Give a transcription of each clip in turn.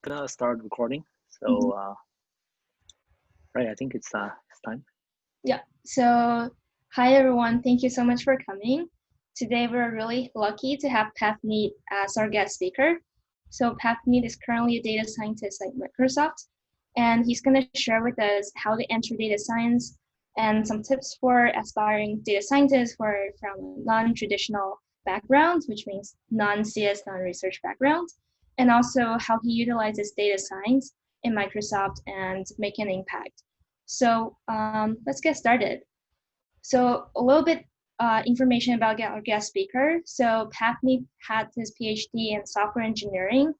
gonna start recording. Mhm. So, right, I think it's time. Yeah. So, hi everyone. Thank you so much for coming. Today we're really lucky to have Pavneeet as our guest speaker. So, Pavneeet is currently a data scientist at Microsoft, and he's going to share with us how to enter data science and some tips for aspiring data scientists from non-traditional backgrounds, which means non-CS, non-research backgrounds, and also how he utilizes data science in Microsoft and make an impact. So let's get started. So a little bit information about our guest speaker. So Pavneet had his PhD in software engineering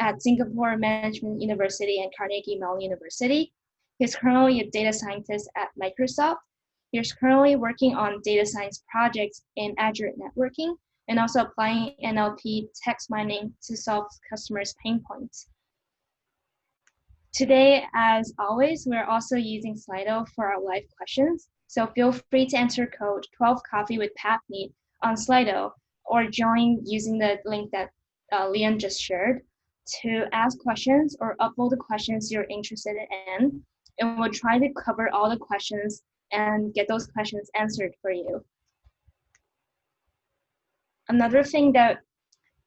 at Singapore Management University and Carnegie Mellon University. He's currently a data scientist at Microsoft. He's currently working on data science projects in Azure networking and also applying NLP text mining to solve customers' pain points. Today, as always, we're also using Slido for our live questions. So feel free to enter code 12coffee with Pavneet on Slido or join using the link that Leon just shared to ask questions or upload the questions you're interested in. And we'll try to cover all the questions and get those questions answered for you. Another thing that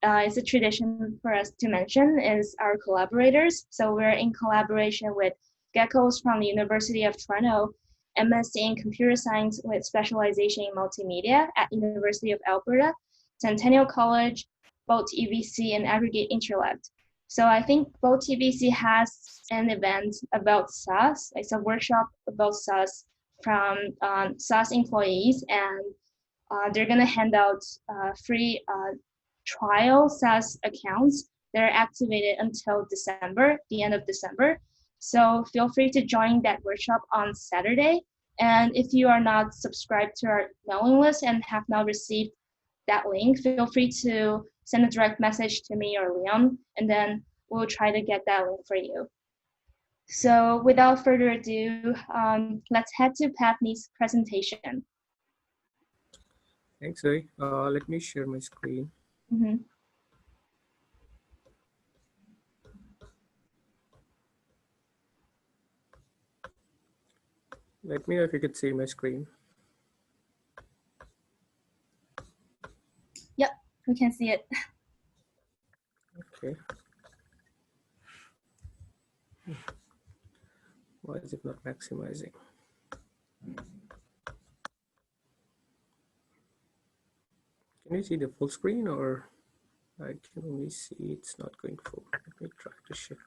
it's a tradition for us to mention is our collaborators. So we're in collaboration with Geckos from the University of Toronto, MSc in Computer Science with specialization in multimedia at University of Alberta, Centennial College, Bolt EVC, and Aggregate Intellect. So I think Bolt EVC has an event about SaaS. It's a workshop about SaaS from SaaS employees, and they're gonna hand out free trial SaaS accounts that are activated until December, the end of December. So feel free to join that workshop on Saturday. And if you are not subscribed to our mailing list and have not received that link, feel free to send a direct message to me or Leon, and then we'll try to get that link for you. So without further ado, let's head to Pavneet's presentation. Thanks, Zoe. Let me share my screen. Mm-hmm. Let me know if you could see my screen. Yep, we can see it. Okay. Why is it not maximizing? Can you see the full screen, or I can only see it's not going full? Let me try to share.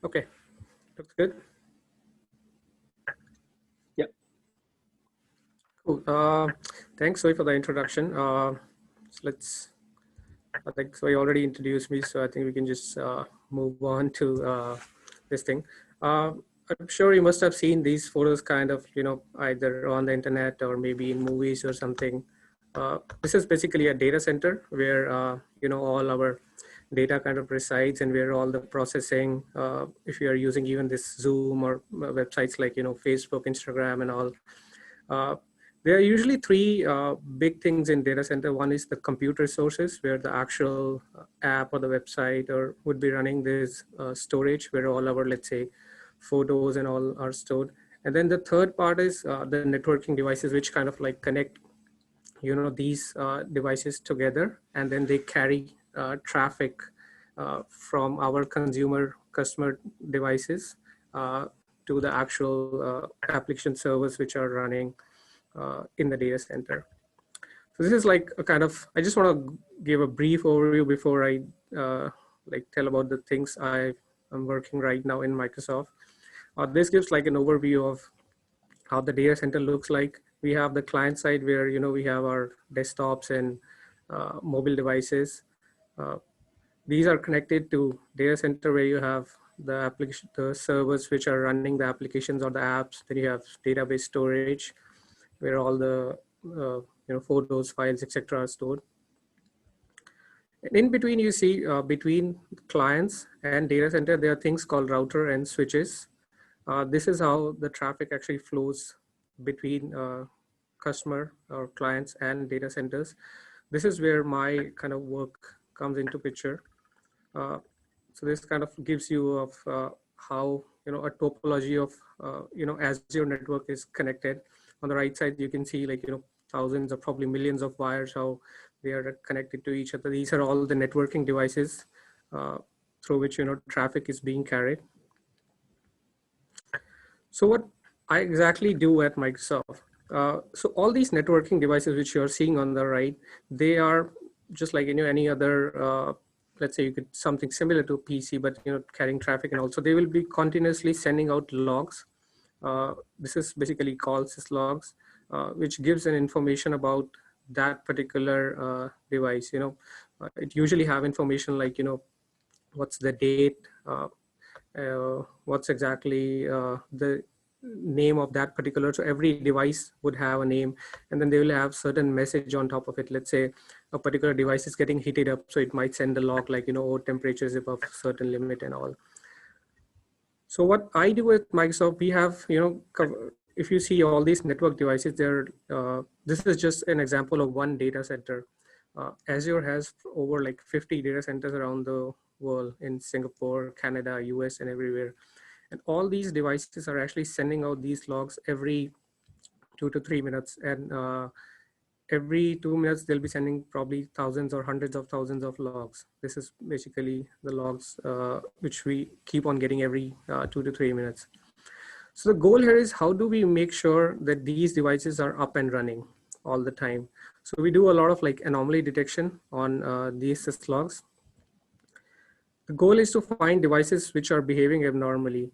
Okay, looks good. Yeah. Cool. Thanks, Zoe, for the introduction. So I think Zoe already introduced me, so I think we can just move on to this thing. I'm sure you must have seen these photos kind of, either on the internet or maybe in movies or something. This is basically a data center where, all our data kind of resides and where all the processing, if you are using even this Zoom or websites like, Facebook, Instagram and all, there are usually three big things in data center. One is the compute resources, where the actual app or the website or would be running this storage where all our, let's say, photos and all are stored. And then the third part is the networking devices, which kind of like connect, these devices together, and then they carry traffic from our customer devices to the actual application servers which are running in the data center. So this is like a kind of, I just want to give a brief overview before I tell about the things I'm working right now in Microsoft. This gives like an overview of how the data center looks like. We have the client side where, we have our desktops and mobile devices. These are connected to data center where you have the application, the servers which are running the applications or the apps. Then you have database storage where all the photos, files, etc. are stored. And in between, you see between clients and data center, there are things called router and switches. This is how the traffic actually flows between customer or clients and data centers. This is where my kind of work comes into picture. Uh, so this kind of gives you of how, a topology of, as your network is connected. On the right side, you can see like, thousands or probably millions of wires, how they are connected to each other. These are all the networking devices uh, through which, traffic is being carried. So what I exactly do at Microsoft, so all these networking devices which you're seeing on the right, they are just like any other, let's say you could something similar to PC, but carrying traffic, and also they will be continuously sending out logs. This is basically called syslogs, which gives an information about that particular device. It usually have information like what's the date, what's exactly the name of that particular. So every device would have a name, and then they will have certain message on top of it. Let's say a particular device is getting heated up, so it might send a log like, oh, temperature is above certain limit and all. So what I do with Microsoft, we have, if you see all these network devices there, this is just an example of one data center. Azure has over like 50 data centers around the world in Singapore, Canada, US, and everywhere. And all these devices are actually sending out these logs every 2 to 3 minutes. And every 2 minutes, they'll be sending probably thousands or hundreds of thousands of logs. This is basically the logs which we keep on getting every 2 to 3 minutes. So the goal here is how do we make sure that these devices are up and running all the time? So we do a lot of like anomaly detection on these syslogs. The goal is to find devices which are behaving abnormally.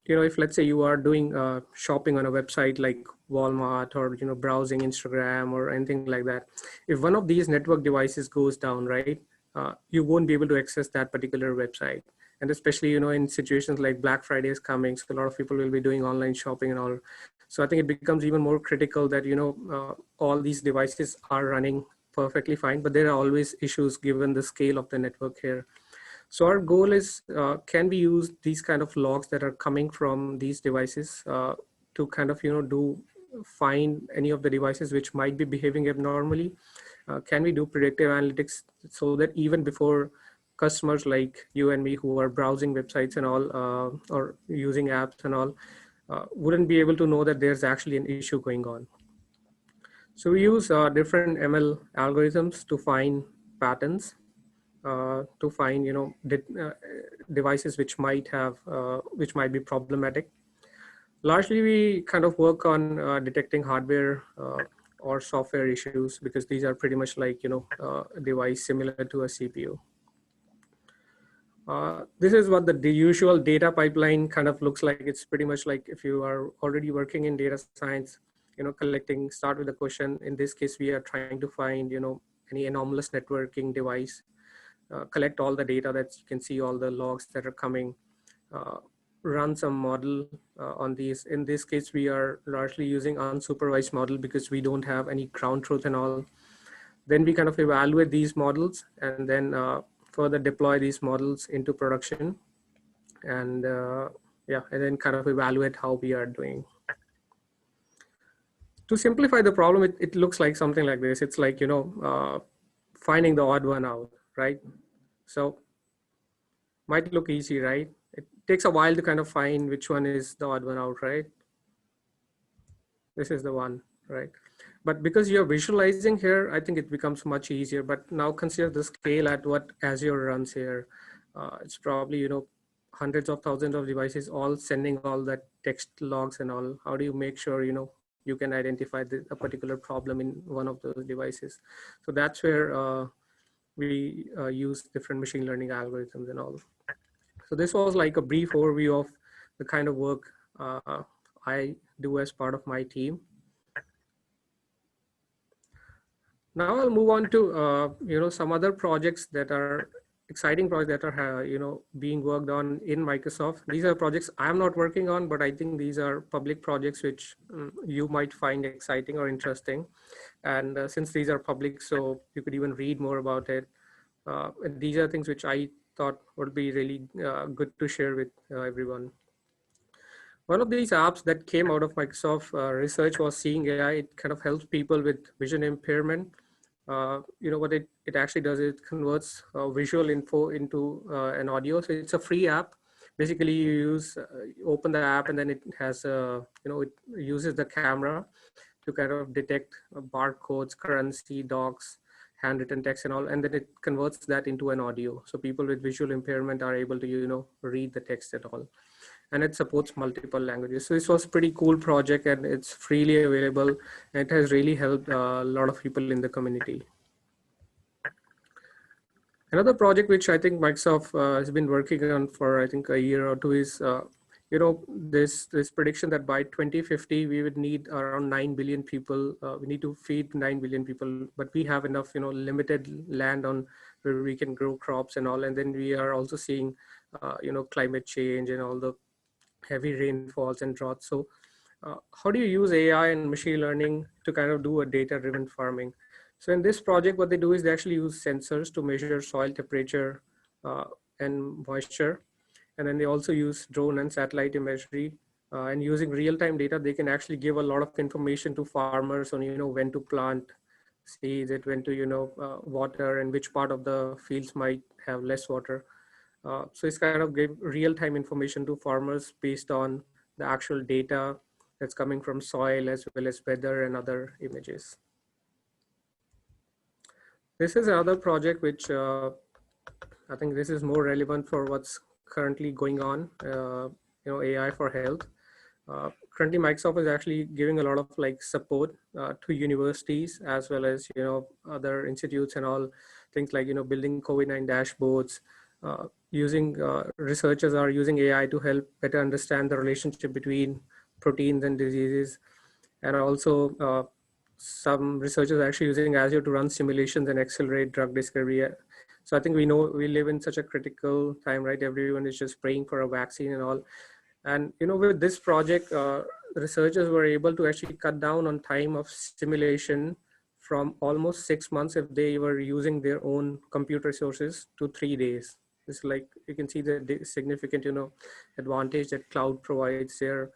If let's say you are doing shopping on a website like Walmart, or browsing Instagram or anything like that, if one of these network devices goes down, right, you won't be able to access that particular website. And especially in situations like Black Friday is coming, so a lot of people will be doing online shopping and all. So I think it becomes even more critical that all these devices are running perfectly fine, but there are always issues given the scale of the network here. So our goal is, can we use these kind of logs that are coming from these devices to kind of, find any of the devices which might be behaving abnormally? Can we do predictive analytics so that even before customers like you and me who are browsing websites and all, or using apps and all, wouldn't be able to know that there's actually an issue going on? So we use different ML algorithms to find patterns, to find devices which might be problematic. Largely, we kind of work on detecting hardware or software issues, because these are pretty much like a device similar to a CPU. This is what the usual data pipeline kind of looks like. It's pretty much like if you are already working in data science, collecting, start with a question. In this case, we are trying to find any anomalous networking device, collect all the data that you can see, all the logs that are coming, uh, run some model on these. In this case, we are largely using unsupervised model because we don't have any ground truth and all. Then we kind of evaluate these models, and then further deploy these models into production, and yeah, and then kind of evaluate how we are doing. To simplify the problem, it looks like something like this. It's like finding the odd one out, right? So might look easy, right? It takes a while to kind of find which one is the odd one out, right? This is the one, right? But because you're visualizing here, I think it becomes much easier. But now consider the scale at what Azure runs here. It's probably, hundreds of thousands of devices all sending all that text logs and all. How do you make sure, you can identify a particular problem in one of those devices? So that's where we use different machine learning algorithms and all. So this was like a brief overview of the kind of work I do as part of my team. Now I'll move on to some other projects that are exciting projects that are being worked on in Microsoft. These are projects I'm not working on, but I think these are public projects which you might find exciting or interesting. And since these are public, so you could even read more about it. These are things which I thought would be really good to share with everyone. One of these apps that came out of Microsoft research was Seeing AI. It kind of helps people with vision impairment. What it actually does, it converts visual info into an audio. So it's a free app. Basically, you open the app, and then it has it uses the camera to kind of detect barcodes, currency, docs, handwritten text, and all, and then it converts that into an audio. So people with visual impairment are able to read the text at all, and it supports multiple languages. So this was a pretty cool project, and it's freely available, and it has really helped a lot of people in the community. Another project which I think Microsoft has been working on for I think a year or two is this prediction that by 2050 we would need around 9 billion people. We need to feed 9 billion people, but we have enough limited land on where we can grow crops and all. And then we are also seeing climate change and all the heavy rainfalls and droughts. So how do you use AI and machine learning to kind of do a data-driven farming? So in this project, what they do is they actually use sensors to measure soil temperature uh, and moisture. And then they also use drone and satellite imagery. And using real-time data, they can actually give a lot of information to farmers on, when to plant seeds, when to, water, and which part of the fields might have less water. So it's kind of give real-time information to farmers based on the actual data that's coming from soil as well as weather and other images. This is another project which I think this is more relevant for what's currently going on, AI for health. Currently, Microsoft is actually giving a lot of like support to universities as well as other institutes and all things like building COVID-19 dashboards. Using researchers are using AI to help better understand the relationship between proteins and diseases, and also some researchers are actually using Azure to run simulations and accelerate drug discovery. So I think we know we live in such a critical time, right? Everyone is just praying for a vaccine and all. And with this project, researchers were able to actually cut down on time of simulation from almost 6 months if they were using their own computer resources to 3 days. It's like you can see the significant advantage that cloud provides there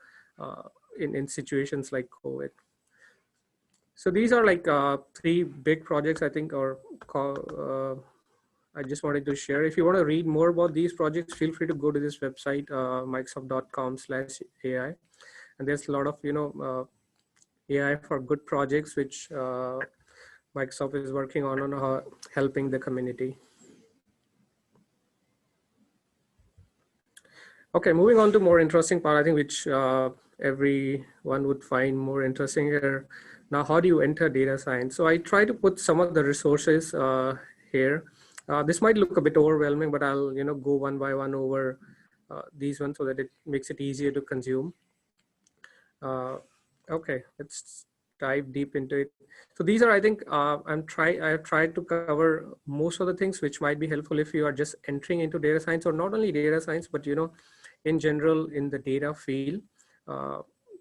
in situations like COVID. So these are like three big projects I think, or I just wanted to share. If you want to read more about these projects, feel free to go to this website, microsoft.com/AI. And there's a lot of, AI for good projects, which Microsoft is working on helping the community. Okay, moving on to more interesting part, I think, which everyone would find more interesting here. Now, how do you enter data science? So I try to put some of the resources here. This might look a bit overwhelming, but I'll go one by one over these ones so that it makes it easier to consume. Okay, let's dive deep into it. So these are, I think, I have tried to cover most of the things which might be helpful if you are just entering into data science, or not only data science, but in general in the data field.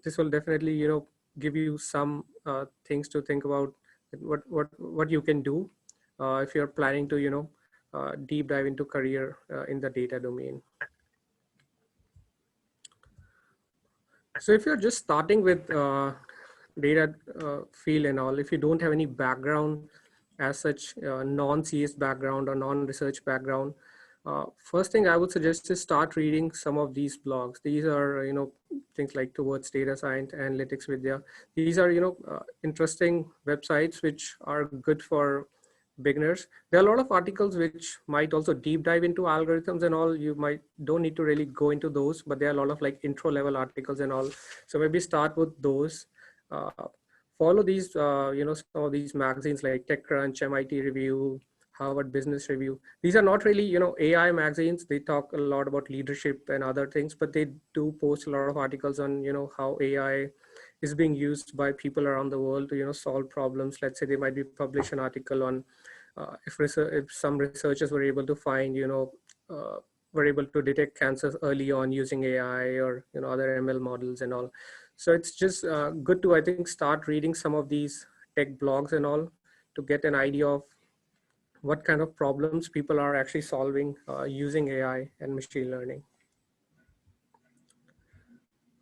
This will definitely give you some things to think about, what you can do if you're planning to deep dive into career in the data domain. So if you're just starting with data field and all, if you don't have any background as such, non-CS background or non-research background, first thing I would suggest is start reading some of these blogs. These are things like Towards Data Science, Analytics Vidya. These are interesting websites which are good for beginners. There are a lot of articles which might also deep dive into algorithms and all. You might don't need to really go into those, but there are a lot of like intro level articles and all. So maybe start with those. Uh, Follow these, some of these magazines like TechCrunch, MIT Review, Harvard Business Review. These are not really, AI magazines. They talk a lot about leadership and other things, but they do post a lot of articles on, how AI is being used by people around the world to, solve problems. Let's say they might be publish an article on if some researchers were able to find, were able to detect cancers early on using AI or, other ML models and all. So it's just good to, I think, start reading some of these tech blogs and all to get an idea of what kind of problems people are actually solving using AI and machine learning.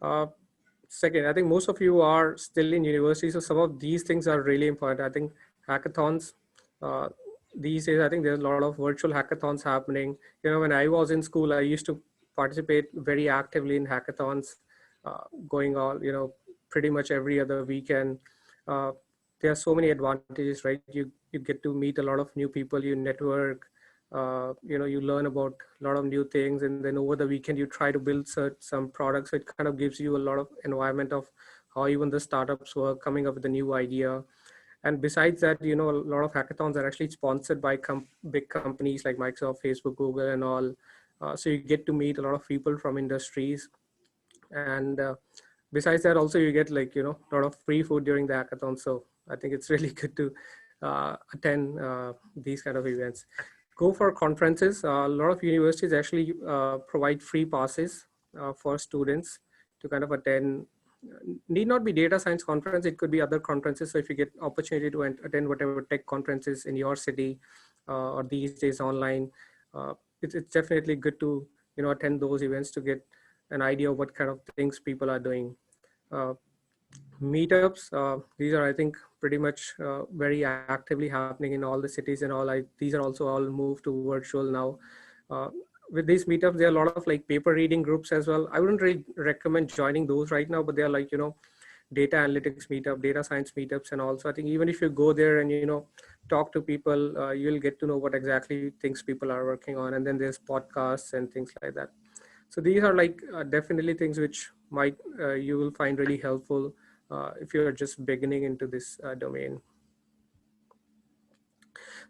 Uh, Second, I think most of you are still in university, so some of these things are really important. I think hackathons, uh, these days, I think there's a lot of virtual hackathons happening. When I was in school, I used to participate very actively in hackathons, going all, pretty much every other weekend. Uh, there are so many advantages, right? You get to meet a lot of new people, you network, you learn about a lot of new things, and then over the weekend you try to build some products. So it kind of gives you a lot of environment of how even the startups work, coming up with a new idea. And besides that, a lot of hackathons are actually sponsored by big companies like Microsoft, Facebook, Google, and all. So you get to meet a lot of people from industries. And besides that, also you get, like, a lot of free food during the hackathon. So I think it's really good to attend these kind of events. Go for conferences. A lot of universities actually provide free passes for students to kind of attend. Need not be data science conference, it could be other conferences. So if you get opportunity to attend whatever tech conferences in your city, or these days online, it's definitely good to attend those events to get an idea of what kind of things people are doing. uh, Meetups, these are, I think, pretty much very actively happening in all the cities and all. These are also all moved to virtual now. uh, with these meetups, there are a lot of like paper reading groups as well. I wouldn't really recommend joining those right now, but they're like, data analytics meetup, data science meetups, and also I think even if you go there and talk to people, you'll get to know what exactly things people are working on. And then there's podcasts and things like that. So these are like definitely things which might you will find really helpful if you're just beginning into this domain.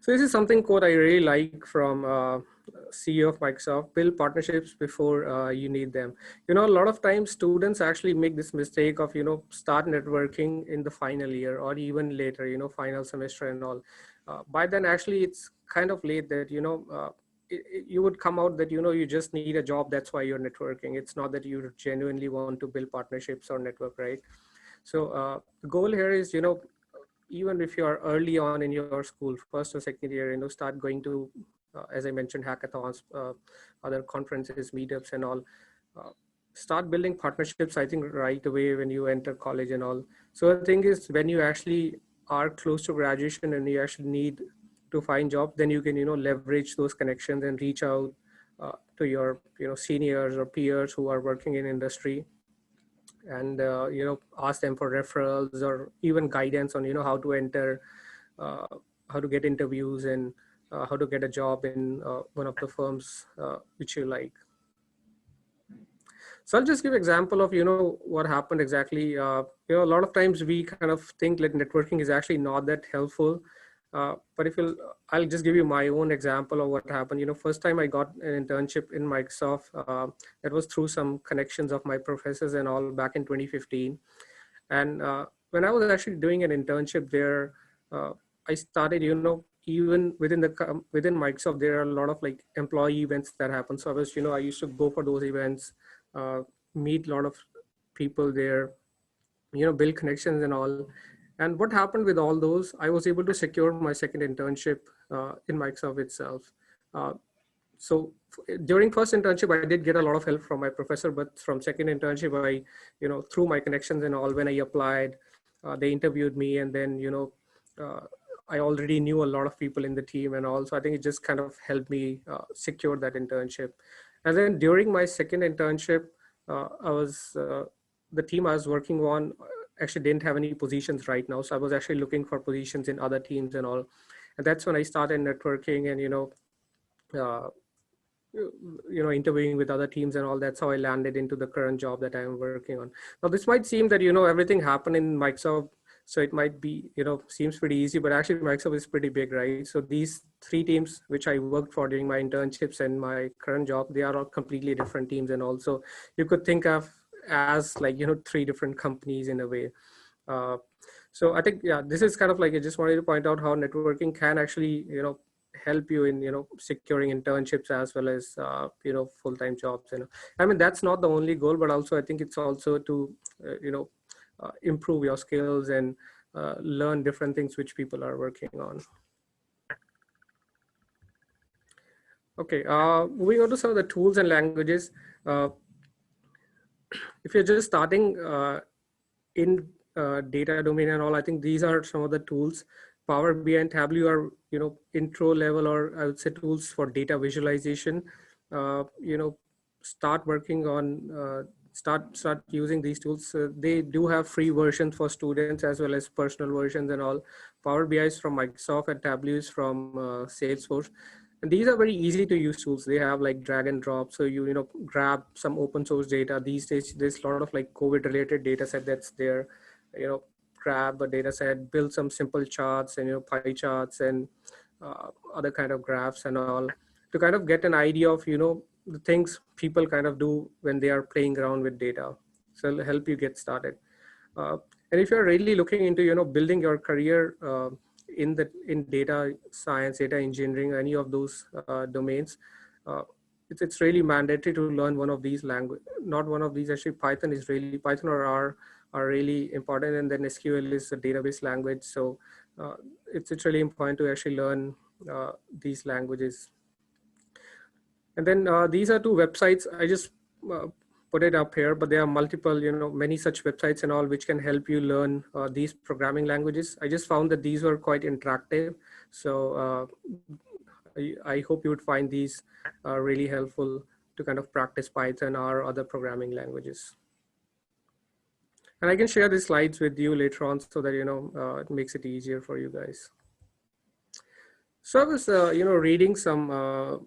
So this is something quote I really like from CEO of Microsoft: build partnerships before you need them. A lot of times students actually make this mistake of, start networking in the final year or even later, final semester and all. By then actually it's kind of late that, you would come out that, you just need a job. That's why you're networking. It's not that you genuinely want to build partnerships or network, right? So the goal here is, even if you are early on in your school, first or second year, start going to, as I mentioned, hackathons, other conferences, meetups, and all. Uh, Start building partnerships, I think, right away when you enter college and all. So the thing is, when you actually are close to graduation and you actually need to find job, then you can, leverage those connections and reach out to your, seniors or peers who are working in industry, and ask them for referrals or even guidance on how to enter, uh, how to get interviews, and how to get a job in one of the firms which you like. So I'll just give example of what happened exactly. A lot of times we kind of think that networking is actually not that helpful. But I'll just give you my own example of what happened. First time I got an internship in Microsoft, that was through some connections of my professors and all back in 2015. And when I was actually doing an internship there, I started, even within Microsoft, there are a lot of like employee events that happen. So I used to go for those events, uh, meet a lot of people there, build connections and all. And what happened with all those, I was able to secure my second internship in Microsoft itself. Uh, so during first internship, I did get a lot of help from my professor, but from second internship, I, through my connections and all, when I applied, they interviewed me, and then, uh, I already knew a lot of people in the team and all. So I think it just kind of helped me secure that internship. And then during my second internship, the team I was working on actually didn't have any positions right now. So I was actually looking for positions in other teams and all. And that's when I started networking and, uh, interviewing with other teams and all. That's how I landed into the current job that I'm working on now. This might seem that everything happened in Microsoft, so it might be seems pretty easy, but actually Microsoft is pretty big, right? So these three teams which I worked for during my internships and my current job, they are all completely different teams. And also you could think of as like three different companies in a way. uh, so I think, yeah, this is kind of like, I just wanted to point out how networking can actually help you in securing internships as well as full-time jobs. I mean, that's not the only goal, but also I think it's also to improve your skills and learn different things which people are working on. Okay, moving on to some of the tools and languages. Uh, if you're just starting in data domain and all, I think these are some of the tools. Power BI and Tableau are, intro level, or I would say tools for data visualization. You know, start working on, start using these tools. They do have free versions for students as well as personal versions and all. Power BI is from Microsoft and Tableau is from Salesforce. And these are very easy to use tools. They have like drag and drop. So you grab some open source data. These days, there's a lot of like COVID related data set that's there. You know, grab a data set, build some simple charts and pie charts and other kind of graphs and all to kind of get an idea of the things people kind of do when they are playing around with data. So it'll help you get started. Uh, and if you're really looking into building your career in data science, data engineering, any of those domains, uh, it's really mandatory to learn one of these language. Not one of these, actually. Python or R are really important, and then SQL is a database language. So uh, it's really important to actually learn these languages. And then these are two websites. I just uh, put it up here, but there are multiple, many such websites and all, which can help you learn these programming languages. I just found that these were quite interactive. So I hope you would find these really helpful to kind of practice Python or other programming languages. And I can share these slides with you later on so that, it makes it easier for you guys. So I was, reading some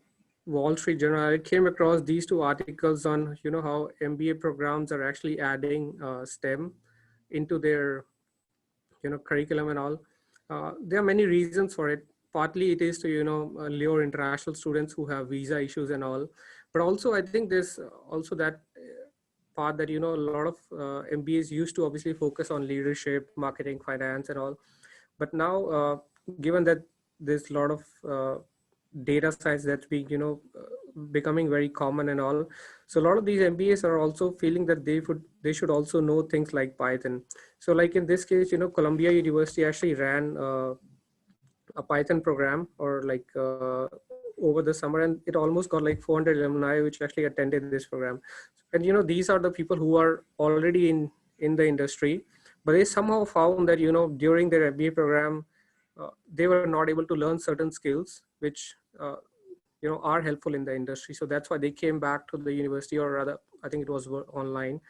Wall Street Journal. I came across these two articles on, how MBA programs are actually adding STEM into their, curriculum and all. There are many reasons for it. Partly it is to, lure international students who have visa issues and all. But also I think there's also that part that, a lot of MBAs used to obviously focus on leadership, marketing, finance and all. But now, given that there's a lot of data science that's being becoming very common and all, so a lot of these MBAs are also feeling that they should also know things like Python. So like in this case, Columbia University actually ran a Python program, or like over the summer, and it almost got like 400 alumni which actually attended this program. And these are the people who are already in the industry, but they somehow found that during their MBA program they were not able to learn certain skills which are helpful in the industry. So that's why they came back to the university, or rather I think it was online,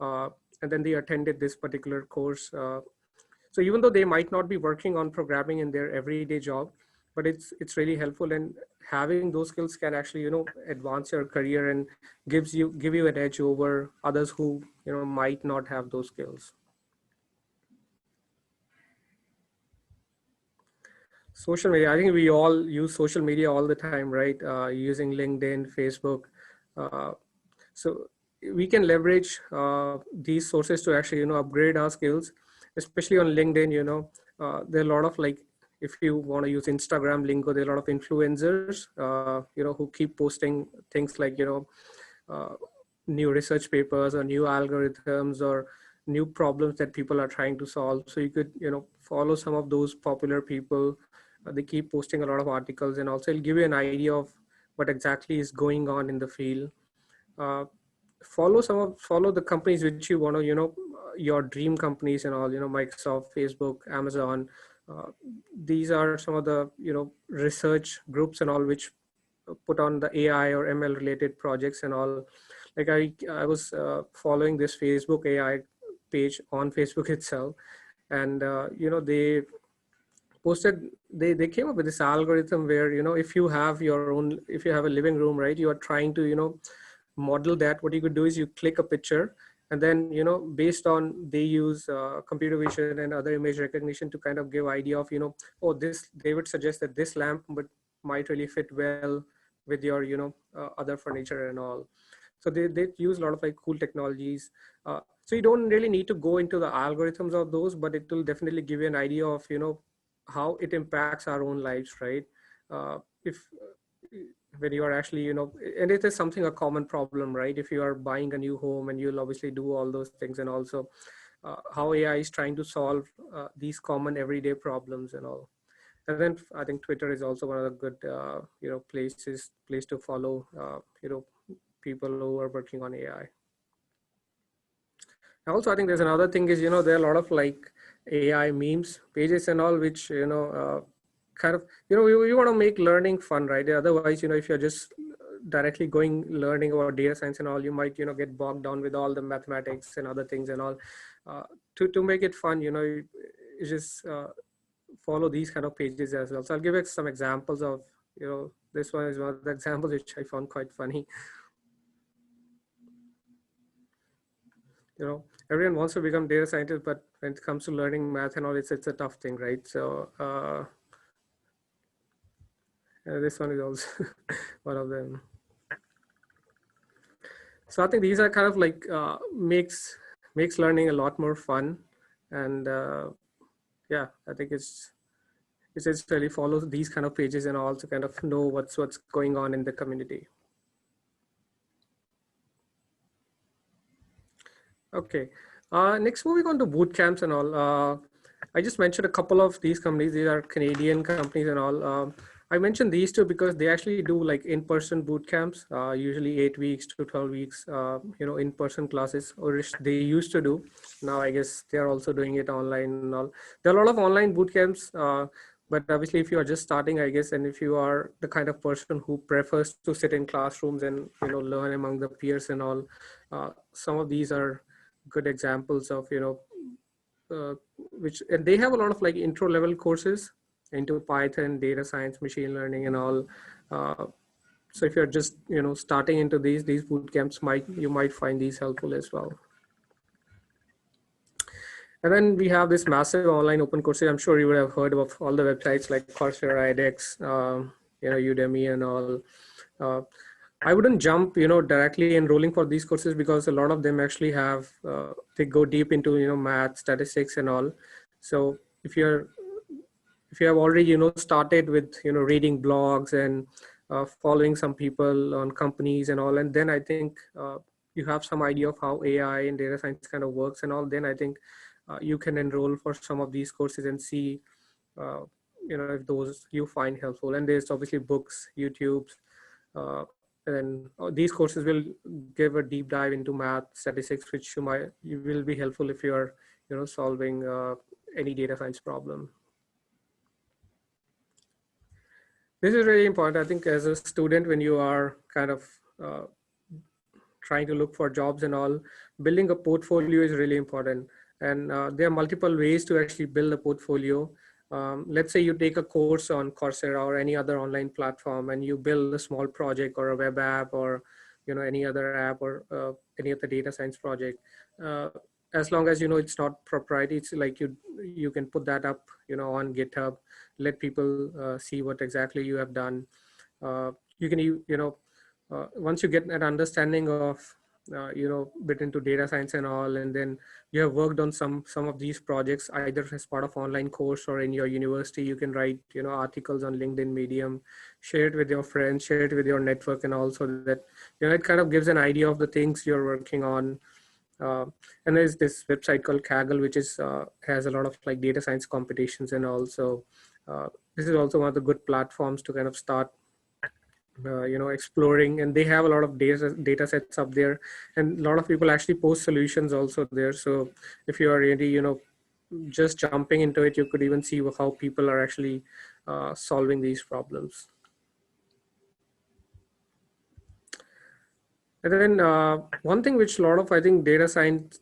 uh, and then they attended this particular course. So even though they might not be working on programming in their everyday job, but it's really helpful, and having those skills can actually advance your career and give you an edge over others who might not have those skills. Social media, I think we all use social media all the time, right? Using LinkedIn, Facebook. Uh, so we can leverage these sources to actually upgrade our skills, especially on LinkedIn. There are a lot of, like, if you want to use Instagram lingo, there are a lot of influencers who keep posting things like uh, new research papers or new algorithms or new problems that people are trying to solve. So you could follow some of those popular people. They keep posting a lot of articles, and also it'll give you an idea of what exactly is going on in the field. uh, Follow the companies which you want to your dream companies and all, Microsoft, Facebook, Amazon. uh, these are some of the research groups and all which put on the AI or ML related projects and all. Like I was following this Facebook AI page on Facebook itself, and they came up with this algorithm where if you have if you have a living room, right, you are trying to model that. What you could do is you click a picture, and then based on, they use computer vision and other image recognition to kind of give idea of oh, this, they would suggest that this lamp but might really fit well with your other furniture and all. So they use a lot of like cool technologies. So you don't really need to go into the algorithms of those, but it will definitely give you an idea of how it impacts our own lives, right? If when you are actually and it is something, a common problem, right? If you are buying a new home, and you'll obviously do all those things, and also how AI is trying to solve these common everyday problems and all. And then I think Twitter is also one of the good, place to follow, people who are working on AI. Also, I think there's another thing is, there are a lot of like AI memes pages and all, which, kind of, you want to make learning fun, right? Otherwise, if you're just directly going learning about data science and all, you might, get bogged down with all the mathematics and other things and all. Uh, to make it fun, you just follow these kind of pages as well. So I'll give you some examples of, this one is one of the examples which I found quite funny. Everyone wants to become data scientist, but when it comes to learning math and all, it's a tough thing, right? So this one is also one of them. So I think these are kind of like makes learning a lot more fun, and yeah, I think it's really follows these kind of pages and all to kind of know what's going on in the community. Okay, next moving on to boot camps and all. I just mentioned a couple of these companies. These are Canadian companies and all. I mentioned these two because they actually do like in-person boot camps, usually 8 weeks to 12 weeks, in-person classes, or they used to do. Now I guess they're also doing it online and all. There are a lot of online boot camps, but obviously if you are just starting, I guess, and if you are the kind of person who prefers to sit in classrooms and, learn among the peers and all, some of these are good examples of, which, and they have a lot of like intro level courses into Python, data science, machine learning and all. So if you're just, starting into these boot camps, you might find these helpful as well. And then we have this massive online open courses. I'm sure you would have heard of all the websites like Coursera, edX, Udemy and all. I wouldn't jump, directly enrolling for these courses because a lot of them actually have, they go deep into, math, statistics and all. So if you have already, started with, reading blogs and following some people on companies and all, and then I think you have some idea of how AI and data science kind of works and all, then I think you can enroll for some of these courses and see, uh, if those you find helpful. And there's obviously books, YouTube, and these courses will give a deep dive into math, statistics, which you will be helpful if you are, solving any data science problem. This is really important. I think as a student, when you are kind of trying to look for jobs and all, building a portfolio is really important. And there are multiple ways to actually build a portfolio. Let's say you take a course on Coursera or any other online platform and you build a small project or a web app or any other app or any other data science project. As long as it's not proprietary, it's like you can put that up on GitHub, let people see what exactly you have done. You can once you get an understanding of bit into data science and all, and then you have worked on some of these projects either as part of online course or in your university, you can write articles on LinkedIn, Medium, share it with your friends, share it with your network, and also that it kind of gives an idea of the things you're working on. And there's this website called Kaggle, which is has a lot of like data science competitions, and also this is also one of the good platforms to kind of start exploring, and they have a lot of data sets up there, and a lot of people actually post solutions also there. So if you are really just jumping into it, you could even see how people are actually solving these problems. And then one thing which a lot of, I think, data science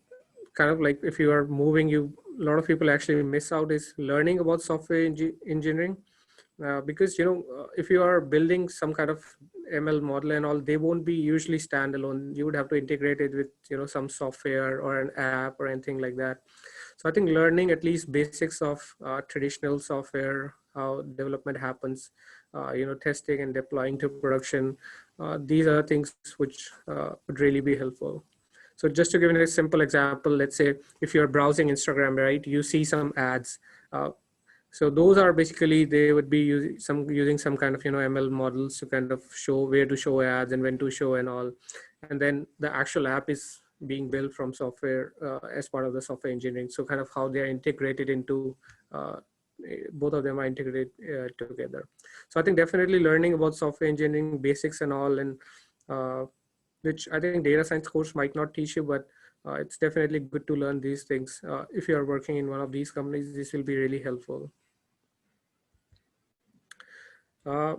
kind of like, if you are moving, a lot of people actually miss out is learning about software engineering. Because if you are building some kind of ML model and all, they won't be usually standalone. You would have to integrate it with some software or an app or anything like that. So I think learning at least basics of traditional software, how development happens, testing and deploying to production, these are things which would really be helpful. So just to give you a simple example, let's say if you're browsing Instagram, right, you see some ads. So those are basically, they would be using some kind of ML models to kind of show where to show ads and when to show and all. And then the actual app is being built from software as part of the software engineering. So kind of how they are integrated into both of them are integrated together. So I think definitely learning about software engineering basics and all, and which I think data science course might not teach you, but it's definitely good to learn these things. If you are working in one of these companies, this will be really helpful. Uh,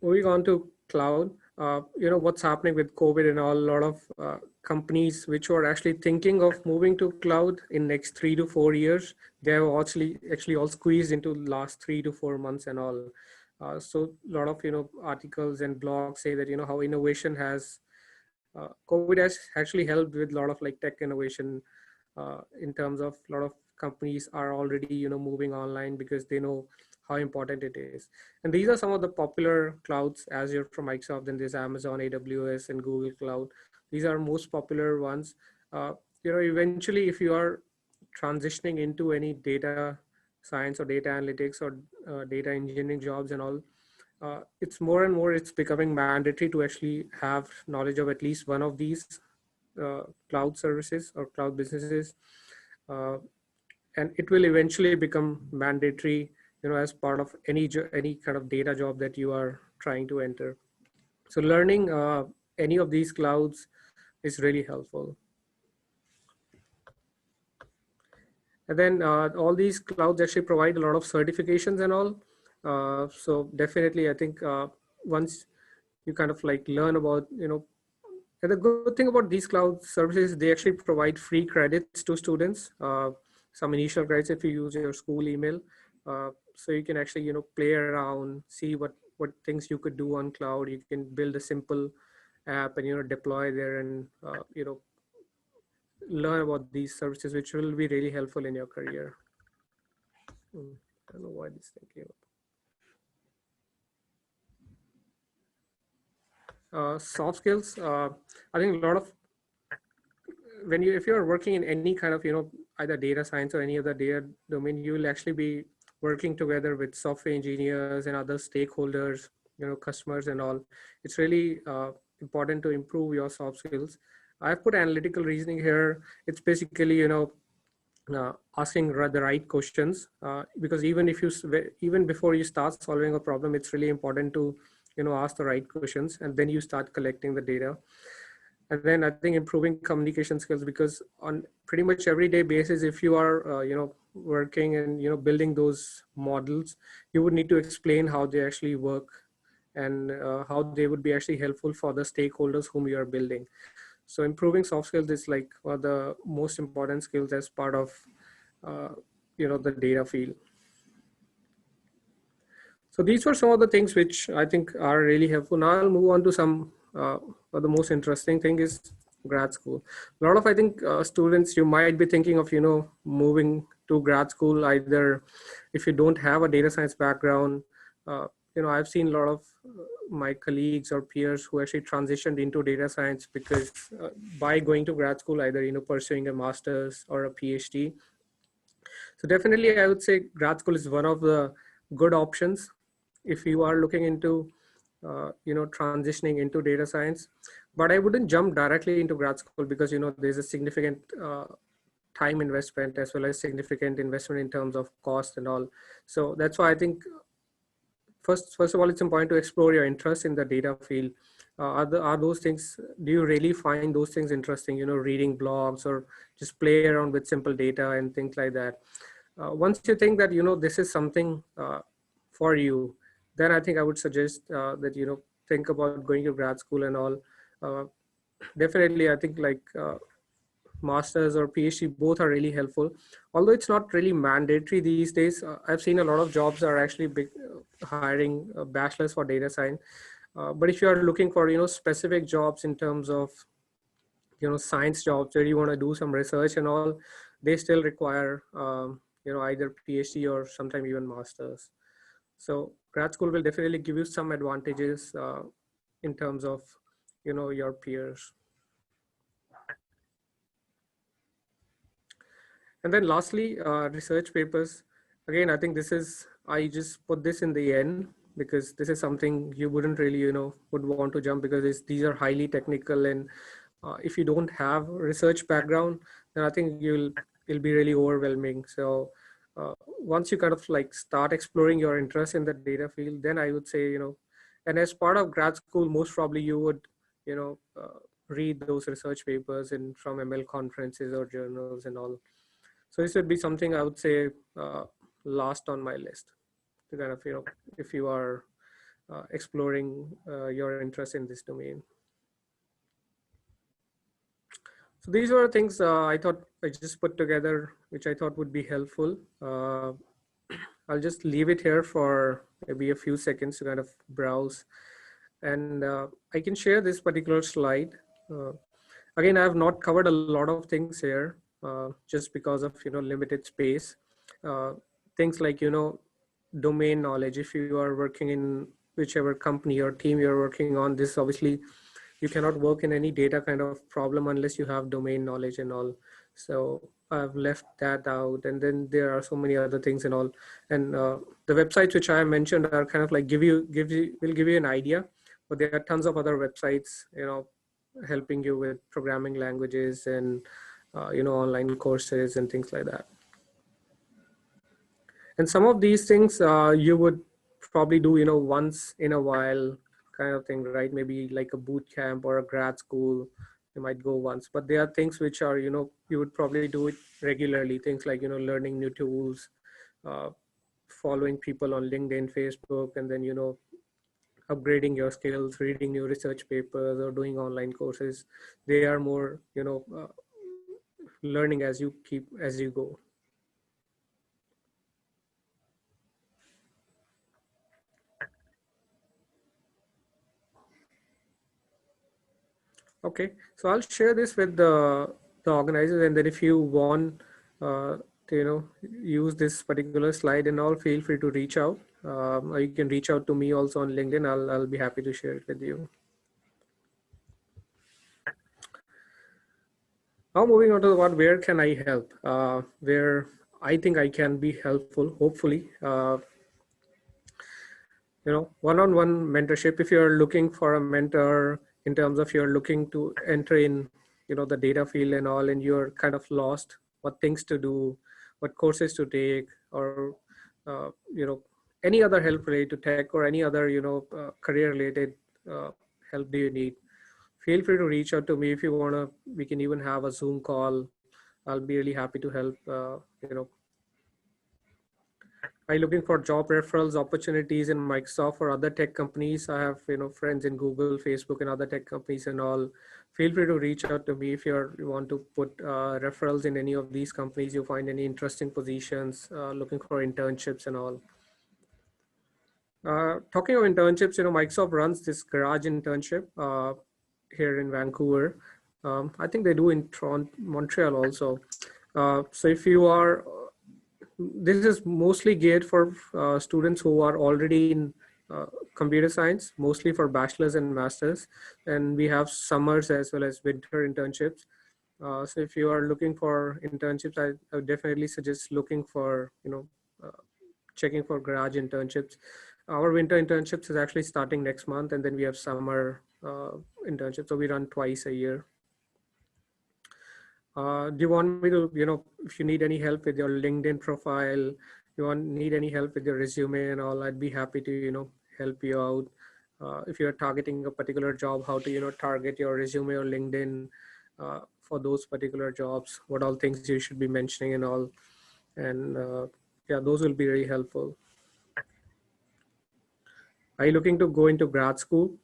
Moving on to cloud, what's happening with COVID and all, a lot of companies which were actually thinking of moving to cloud in next 3 to 4 years, they have actually all squeezed into last 3 to 4 months and all. So a lot of, articles and blogs say that, how innovation has, COVID has actually helped with a lot of like tech innovation, in terms of a lot of companies are already moving online because they know how important it is. And these are some of the popular clouds: Azure from Microsoft, then there's Amazon, AWS, and Google Cloud. These are most popular ones. uh, Eventually, if you are transitioning into any data science or data analytics or data engineering jobs and all, it's more and more it's becoming mandatory to actually have knowledge of at least one of these cloud services or cloud businesses. uh, and it will eventually become mandatory, as part of any kind of data job that you are trying to enter. So learning any of these clouds is really helpful. And then all these clouds actually provide a lot of certifications and all. So definitely, I think once you kind of like learn about, and the good thing about these cloud services, they actually provide free credits to students, some initial credits if you use your school email. So you can actually, play around, see what things you could do on cloud. You can build a simple app and, deploy there and, learn about these services, which will be really helpful in your career. I don't know why this thing came up. Soft skills. I think a lot of if you're working in any kind of either data science or any other data domain, you will actually be working together with software engineers and other stakeholders, customers and all. It's really important to improve your soft skills. I've put analytical reasoning here. It's basically asking the right questions, because even before you start solving a problem, it's really important to ask the right questions, and then you start collecting the data. And then I think improving communication skills, because on pretty much everyday basis, if you are working and building those models, you would need to explain how they actually work, and how they would be actually helpful for the stakeholders whom you are building. So improving soft skills is like one of the most important skills as part of uh, the data field. So these were some of the things which I think are really helpful. Now I'll move on to some, the most interesting thing is grad school. A lot of, I think, students, you might be thinking of, moving to grad school, either if you don't have a data science background. I've seen a lot of my colleagues or peers who actually transitioned into data science because by going to grad school, either, pursuing a master's or a PhD. So definitely, I would say grad school is one of the good options if you are looking into, transitioning into data science. But I wouldn't jump directly into grad school because, there's a significant time investment as well as significant investment in terms of cost and all. So that's why I think first of all, it's important to explore your interest in the data field. Are those things, do you really find those things interesting, reading blogs or just play around with simple data and things like that? Once you think that, this is something for you, then I think I would suggest that, think about going to grad school and all. Uh, Definitely, I think like masters or PhD, both are really helpful. Although it's not really mandatory these days. I've seen a lot of jobs are actually hiring bachelors for data science. But if you are looking for, specific jobs in terms of, science jobs where you want to do some research and all, they still require, either PhD or sometime even masters. So grad school will definitely give you some advantages in terms of, your peers. And then lastly, research papers. Again, I think I just put this in the end because this is something you wouldn't really, would want to jump, because these are highly technical. And if you don't have research background, then I think it'll be really overwhelming. So once you kind of like start exploring your interest in the data field, then I would say, and as part of grad school, most probably you would, you know, read those research papers in from ML conferences or journals and all. So this would be something I would say last on my list to kind of, if you are exploring your interest in this domain. So these were things I thought I just put together, which I thought would be helpful. I'll just leave it here for maybe a few seconds to kind of browse. And I can share this particular slide. Uh, Again, I have not covered a lot of things here just because of, limited space. Uh, Things like, domain knowledge. If you are working in whichever company or team you're working on, this obviously you cannot work in any data kind of problem unless you have domain knowledge and all. So I've left that out. And then there are so many other things and all. And the websites which I mentioned are kind of like will give you an idea, but there are tons of other websites, helping you with programming languages and, online courses and things like that. And some of these things you would probably do, once in a while kind of thing, right? Maybe like a boot camp or a grad school, you might go once, but there are things which are, you would probably do it regularly. Things like, learning new tools, uh, following people on LinkedIn, Facebook, and then, upgrading your skills, reading new research papers or doing online courses. They are more, learning as you go. Okay, so I'll share this with the organizers, and then if you want to, use this particular slide and all, feel free to reach out. Or you can reach out to me also on LinkedIn. I'll be happy to share it with you. Now moving on to where can I help? Where I think I can be helpful, hopefully. One-on-one mentorship. If you're looking for a mentor in terms of you're looking to enter in, the data field and all, and you're kind of lost what things to do, what courses to take, or, any other help related to tech or any other, career related help do you need, feel free to reach out to me. If you want to, we can even have a Zoom call. I'll be really happy to help. Are you looking for job referrals opportunities in Microsoft or other tech companies? I have, friends in Google, Facebook, and other tech companies and all. Feel free to reach out to me if you want to put referrals in any of these companies. You find any interesting positions, looking for internships and all. Talking of internships, Microsoft runs this garage internship here in Vancouver. I think they do in Montreal also. So if you are, this is mostly geared for students who are already in computer science, mostly for bachelor's and master's. And we have summers as well as winter internships. So if you are looking for internships, I would definitely suggest looking for, checking for garage internships. Our winter internships is actually starting next month, and then we have summer internships. So we run twice a year. Do you want me to, if you need any help with your LinkedIn profile, need any help with your resume and all, I'd be happy to, help you out. If you're targeting a particular job, how to, target your resume or LinkedIn for those particular jobs, what all things you should be mentioning and all. And yeah, those will be very helpful. Are you looking to go into grad school?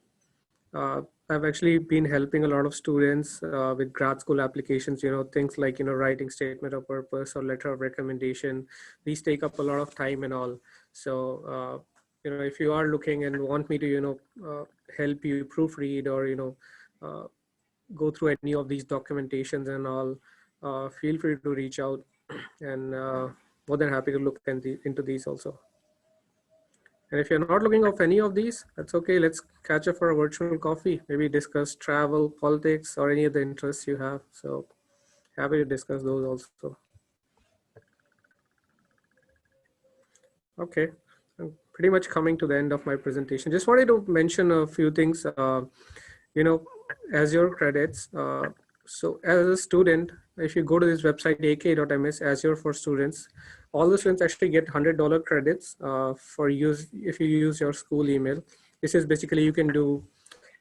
I've actually been helping a lot of students with grad school applications, things like, writing statement of purpose or letter of recommendation. These take up a lot of time and all. So, if you are looking and want me to, help you proofread or, go through any of these documentations and all, feel free to reach out, and more than happy to look into these also. And if you're not looking of any of these, that's okay. Let's catch up for a virtual coffee. Maybe discuss travel, politics, or any of the interests you have. So happy to discuss those also. Okay, I'm pretty much coming to the end of my presentation. Just wanted to mention a few things, as your credits. So as a student, if you go to this website, aka.ms, Azure for Students, all the students actually get $100 credits for use if you use your school email. This is basically you can do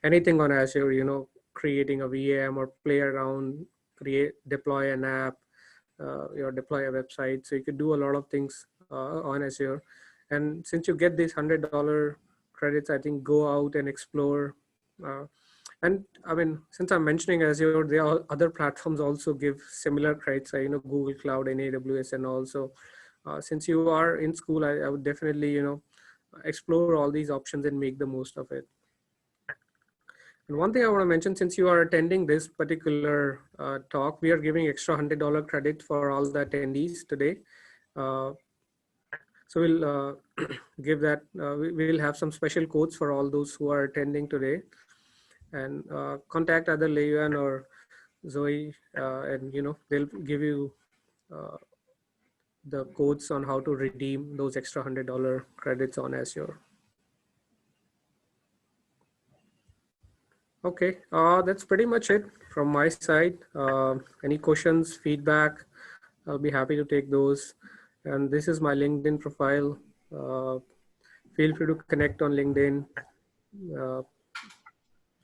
anything on Azure, creating a VM or play around, deploy an app, or deploy a website. So you could do a lot of things on Azure. And since you get these $100 credits, I think go out and explore. Uh, and I mean, since I'm mentioning Azure, there are other platforms also give similar credits, Google Cloud and AWS, and also since you are in school, I would definitely, explore all these options and make the most of it. And one thing I want to mention, since you are attending this particular talk, we are giving extra $100 credit for all the attendees today. Uh, so we'll give that, we'll have some special codes for all those who are attending today. And contact either Leyuan or Zoe, and they'll give you the codes on how to redeem those extra $100 credits on Azure. Okay, that's pretty much it from my side. Any questions, feedback? I'll be happy to take those. And this is my LinkedIn profile. Feel free to connect on LinkedIn. Uh,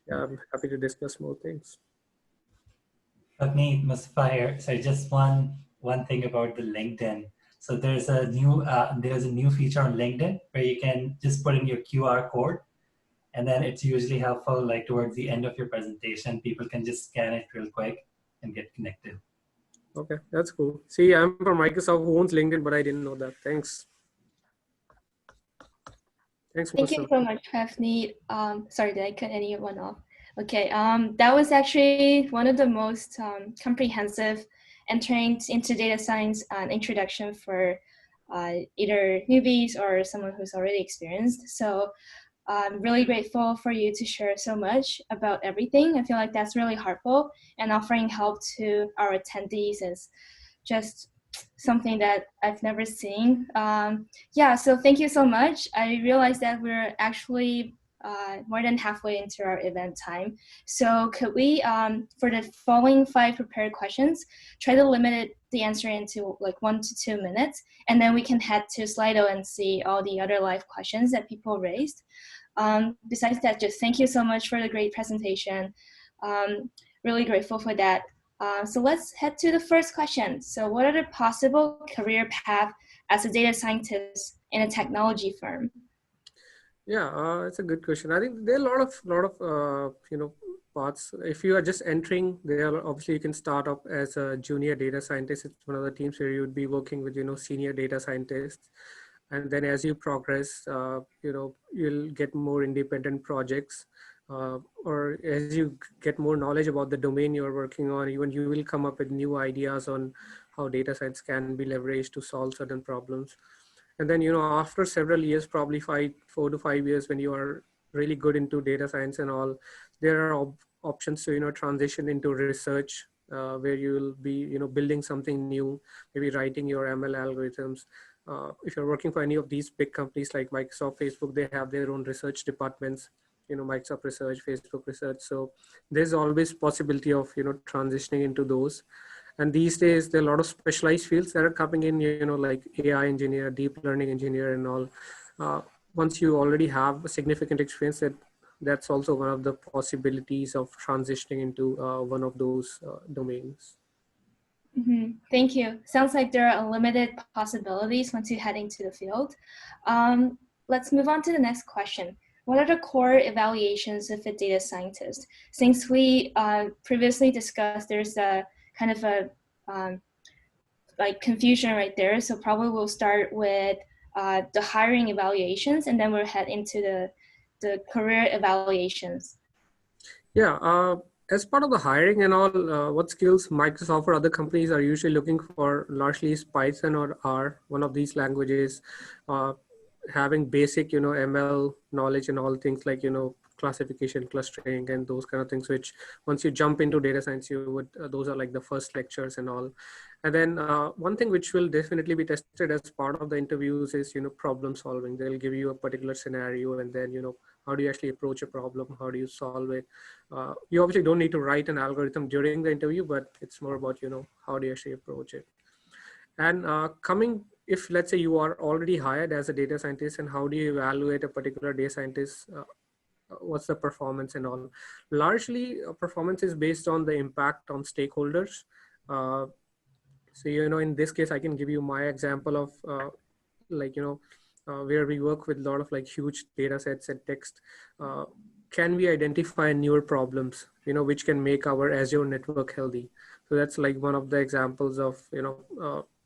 yeah, I'm happy to discuss more things. Pavneeet, Mustafa here. So just one thing about the LinkedIn. So there's a new feature on LinkedIn where you can just put in your QR code, and then it's usually helpful like towards the end of your presentation. People can just scan it real quick and get connected. Okay, that's cool. See, I'm from Microsoft who owns LinkedIn, but I didn't know that. Thanks. Thanks, Thank you Mustafa. so much, Pavneeet. Sorry, did I cut anyone off? Okay, that was actually one of the most comprehensive entering into data science introduction for either newbies or someone who's already experienced. So I'm really grateful for you to share so much about everything. I feel like that's really helpful, and offering help to our attendees is just something that I've never seen. Yeah, so thank you so much. I realized that we're actually more than halfway into our event time. So could we, for the following 5 prepared questions, try to limit the answer into like 1 to 2 minutes, and then we can head to Slido and see all the other live questions that people raised. Besides that, just thank you so much for the great presentation. Really grateful for that. So let's head to the first question. So what are the possible career paths as a data scientist in a technology firm? Yeah, it's a good question. I think there are a lot of paths. If you are just entering, there are obviously you can start up as a junior data scientist. It's one of the teams where you would be working with senior data scientists, and then as you progress, you'll get more independent projects, or as you get more knowledge about the domain you're working on, even you will come up with new ideas on how data science can be leveraged to solve certain problems. And then after several years, probably 4 to 5 years, when you are really good into data science and all, there are options to transition into research, where you will be building something new, maybe writing your ML algorithms. If you're working for any of these big companies like Microsoft, Facebook, they have their own research departments, Microsoft Research, Facebook Research. So there's always possibility of transitioning into those. And these days, there are a lot of specialized fields that are coming in, like AI engineer, deep learning engineer, and all. Once you already have a significant experience, that's also one of the possibilities of transitioning into one of those domains. Thank you. Sounds like there are unlimited possibilities once you head into the field. Let's move on to the next question. What are the core evaluations of a data scientist? Since we previously discussed, there's a kind of a like confusion right there. So probably we'll start with the hiring evaluations, and then we'll head into the career evaluations. Yeah, as part of the hiring and all, what skills Microsoft or other companies are usually looking for largely is Python or R, one of these languages, having basic, ML knowledge and all things like, classification, clustering, and those kind of things, which once you jump into data science, you would, those are like the first lectures and all. And then one thing which will definitely be tested as part of the interviews is, problem solving. They'll give you a particular scenario, and then, how do you actually approach a problem? How do you solve it? You obviously don't need to write an algorithm during the interview, but it's more about, how do you actually approach it? And if let's say you are already hired as a data scientist, and how do you evaluate a particular data scientist? What's the performance and all? Largely, performance is based on the impact on stakeholders. Uh, so, in this case, I can give you my example of like, where we work with a lot of like huge data sets and text. Uh, can we identify newer problems, which can make our Azure network healthy? So that's like one of the examples of,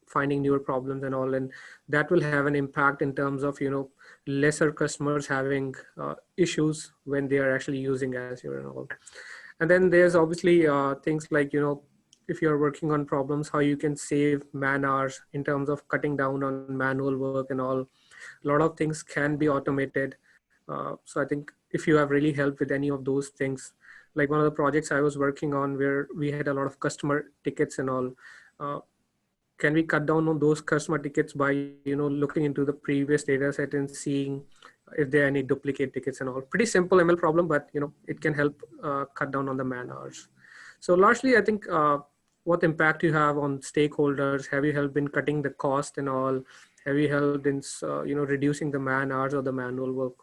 finding newer problems and all. And that will have an impact in terms of, lesser customers having issues when they are actually using Azure and all. And then there's obviously things like, if you're working on problems, how you can save man hours in terms of cutting down on manual work and all. A lot of things can be automated. So I think if you have really helped with any of those things, like one of the projects I was working on where we had a lot of customer tickets and all, uh, can we cut down on those customer tickets by, looking into the previous data set and seeing if there are any duplicate tickets and all? Pretty simple ML problem, but, it can help cut down on the man hours. So largely, I think what impact you have on stakeholders, have you helped in cutting the cost and all? Have you helped in, reducing the man hours or the manual work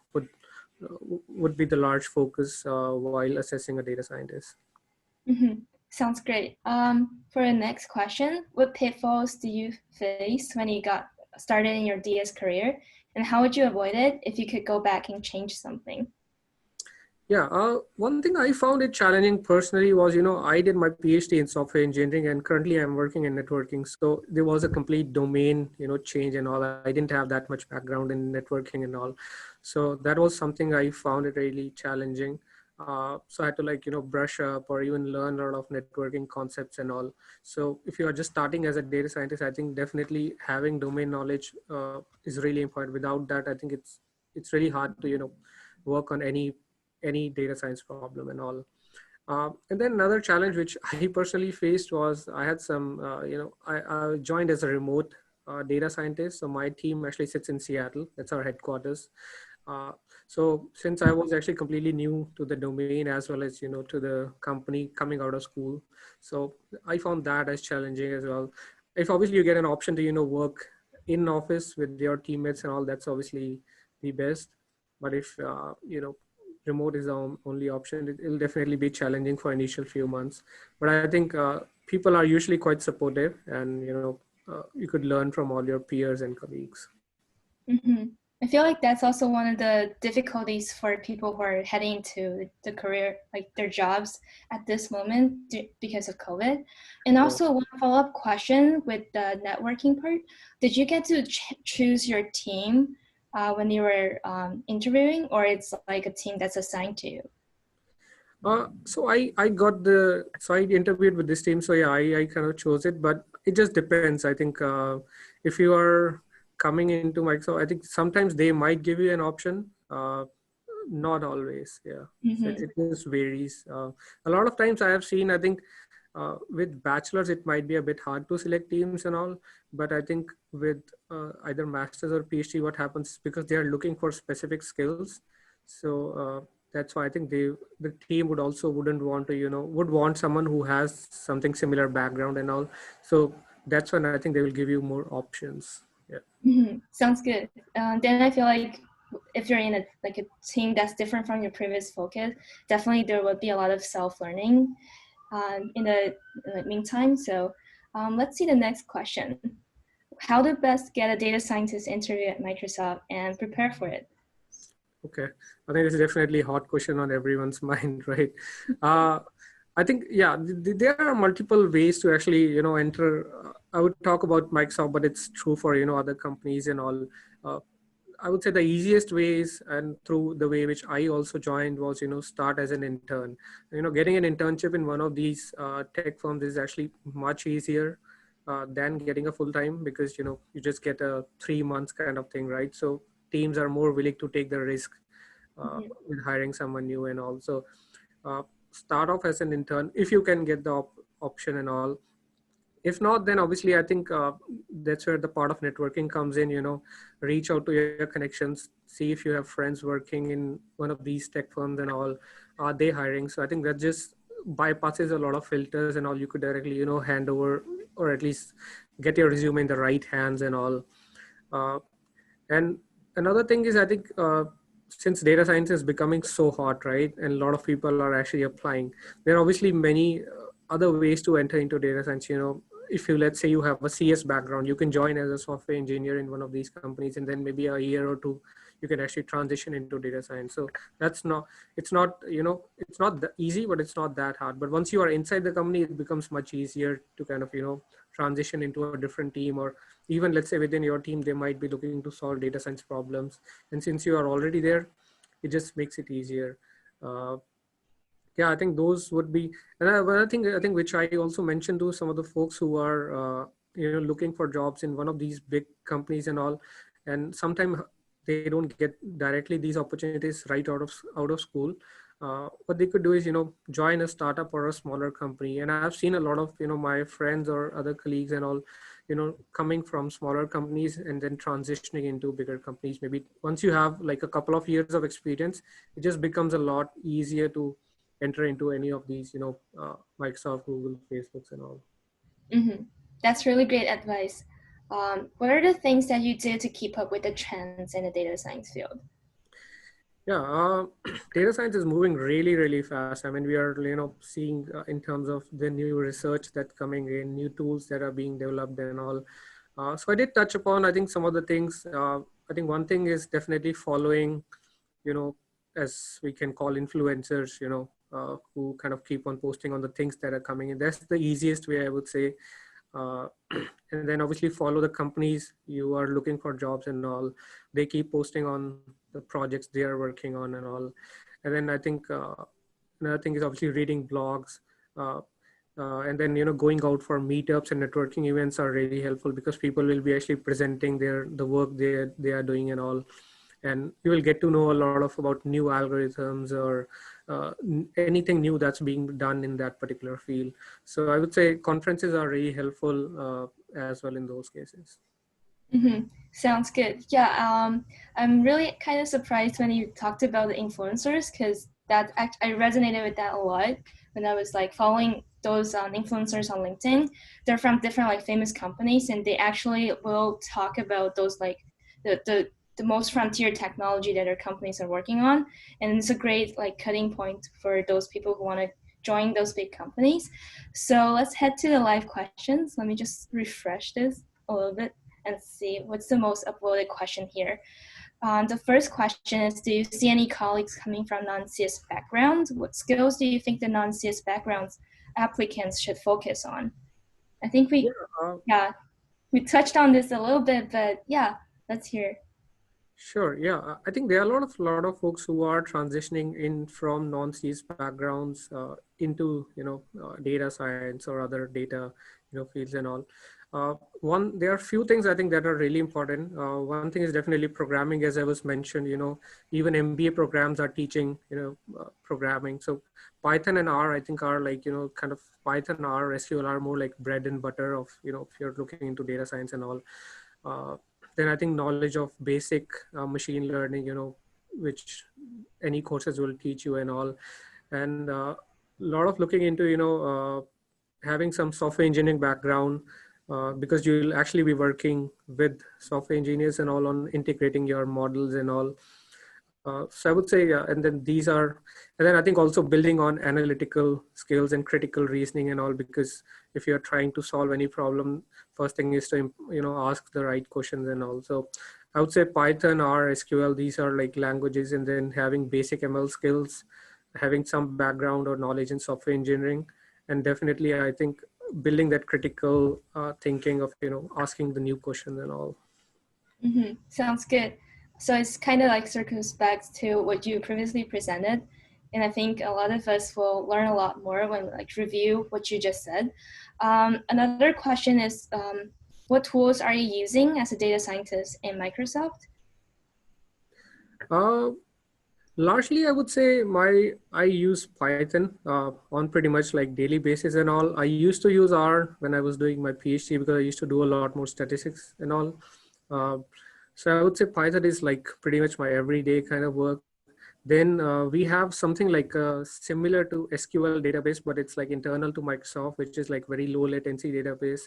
would be the large focus while assessing a data scientist. Sounds great. For the next question, what pitfalls do you face when you got started in your DS career, and how would you avoid it if you could go back and change something? Yeah, one thing I found it challenging personally was, I did my PhD in software engineering, and currently I'm working in networking. So there was a complete domain, change and all. I didn't have that much background in networking and all. So that was something I found it really challenging. So I had to like, brush up or even learn a lot of networking concepts and all. So if you are just starting as a data scientist, I think definitely having domain knowledge is really important. Without that, I think it's really hard to, work on any data science problem and all. And then another challenge which I personally faced was I had some, I joined as a remote data scientist. So my team actually sits in Seattle. That's our headquarters. Uh, so since I was actually completely new to the domain as well as, to the company coming out of school. So I found that as challenging as well. If obviously you get an option to, work in office with your teammates and all, that's obviously the best. But if, remote is the only option, it'll definitely be challenging for initial few months. But I think people are usually quite supportive, and you could learn from all your peers and colleagues. I feel like that's also one of the difficulties for people who are heading to the career, like their jobs at this moment because of COVID. And also one follow-up question with the networking part, did you get to choose your team when you were interviewing, or it's like a team that's assigned to you? So I interviewed with this team. So yeah, I kind of chose it, but it just depends. I think if you are coming into Microsoft, I think sometimes they might give you an option. Not always. Yeah. So it just varies. A lot of times I have seen, I think with bachelors, it might be a bit hard to select teams and all, but I think with either masters or PhD, what happens is because they are looking for specific skills. So that's why I think the team wouldn't want to, would want someone who has something similar background and all. So that's when I think they will give you more options. Yeah. Sounds good. Then I feel like if you're in a team that's different from your previous focus, definitely there would be a lot of self-learning in the meantime. So let's see the next question. How to best get a data scientist interview at Microsoft and prepare for it? Okay, I think it's definitely a hot question on everyone's mind, right? I think, yeah, there are multiple ways to actually, enter. I would talk about Microsoft, but it's true for, other companies and all. Uh, I would say the easiest ways, and through the way which I also joined, was, start as an intern. Getting an internship in one of these tech firms is actually much easier than getting a full time, because, you just get a 3 months kind of thing, right? So teams are more willing to take the risk with hiring someone new. And also start off as an intern if you can get the option and all. If not, then obviously I think that's where the part of networking comes in. Reach out to your connections, see if you have friends working in one of these tech firms and all. Are they hiring? So I think that just bypasses a lot of filters and all. You could directly hand over, or at least get your resume in the right hands and all. uh, and another thing is, I think, since data science is becoming so hot, right, and a lot of people are actually applying, there are obviously many other ways to enter into data science. If you, let's say you have a CS background, you can join as a software engineer in one of these companies, and then maybe a year or two, you can actually transition into data science. So that's not, it's not, it's not that easy, but it's not that hard. But once you are inside the company, it becomes much easier to kind of, transition into a different team, or even let's say within your team, they might be looking to solve data science problems. And since you are already there, it just makes it easier. Uh, yeah, I think those would be, and another thing I think, which I also mentioned to some of the folks who are, looking for jobs in one of these big companies and all, and sometimes they don't get directly these opportunities right out of school. What they could do is, join a startup or a smaller company. And I've seen a lot of, my friends or other colleagues and all, coming from smaller companies and then transitioning into bigger companies. Maybe once you have like a couple of years of experience, it just becomes a lot easier to enter into any of these, Microsoft, Google, Facebooks and all. Mm-hmm. That's really great advice. What are the things that you do to keep up with the trends in the data science field? Yeah, data science is moving really, really fast. I mean, we are, seeing in terms of the new research that's coming in, new tools that are being developed and all. So I did touch upon, I think, some of the things. I think one thing is definitely following, as we can call influencers, who kind of keep on posting on the things that are coming in. That's the easiest way, I would say. uh, and then obviously follow the companies you are looking for jobs and all. They keep posting on the projects they are working on and all. And then I think another thing is obviously reading blogs, uh, and then going out for meetups and networking events are really helpful, because people will be actually presenting the work they are doing and all. And you will get to know a lot of about new algorithms, or anything new that's being done in that particular field. So I would say conferences are really helpful as well in those cases. Mm-hmm. Sounds good. Yeah, I'm really kind of surprised when you talked about the influencers, because I resonated with that a lot when I was like following those influencers on LinkedIn. They're from different like famous companies, and they actually will talk about those like the most frontier technology that their companies are working on, and it's a great like cutting point for those people who want to join those big companies. So let's head to the live questions. Let me just refresh this a little bit and see what's the most upvoted question here. The first question is, do you see any colleagues coming from non-CS backgrounds? What skills do you think the non-CS backgrounds applicants should focus on? I think uh, we touched on this a little bit, but yeah, let's hear. Sure. Yeah, I think there are a lot of folks who are transitioning in from non-CS backgrounds into data science or other data fields and all. There are few things I think that are really important. One thing is definitely programming, as I was mentioned. Even MBA programs are teaching programming. So Python and R, I think, are like kind of Python, R, SQL are more like bread and butter of if you're looking into data science and all. Uh, then I think knowledge of basic machine learning, which any courses will teach you and all. And a lot of looking into, having some software engineering background, because you'll actually be working with software engineers and all on integrating your models and all. So I would say, yeah, and then and then I think also building on analytical skills and critical reasoning and all, because if you're trying to solve any problem, first thing is to, ask the right questions and all. So I would say Python, R, SQL, these are like languages, and then having basic ML skills, having some background or knowledge in software engineering, and definitely I think building that critical thinking of, asking the new questions and all. Mm-hmm. Sounds good. So it's kind of like circles back to what you previously presented. And I think a lot of us will learn a lot more when we like review what you just said. Another question is, what tools are you using as a data scientist in Microsoft? Uh, Largely, I would say I use Python on pretty much like daily basis and all. I used to use R when I was doing my PhD because I used to do a lot more statistics and all. Uh, so I would say Python is like pretty much my everyday kind of work. Then we have something like similar to SQL database, but it's like internal to Microsoft, which is like very low latency database.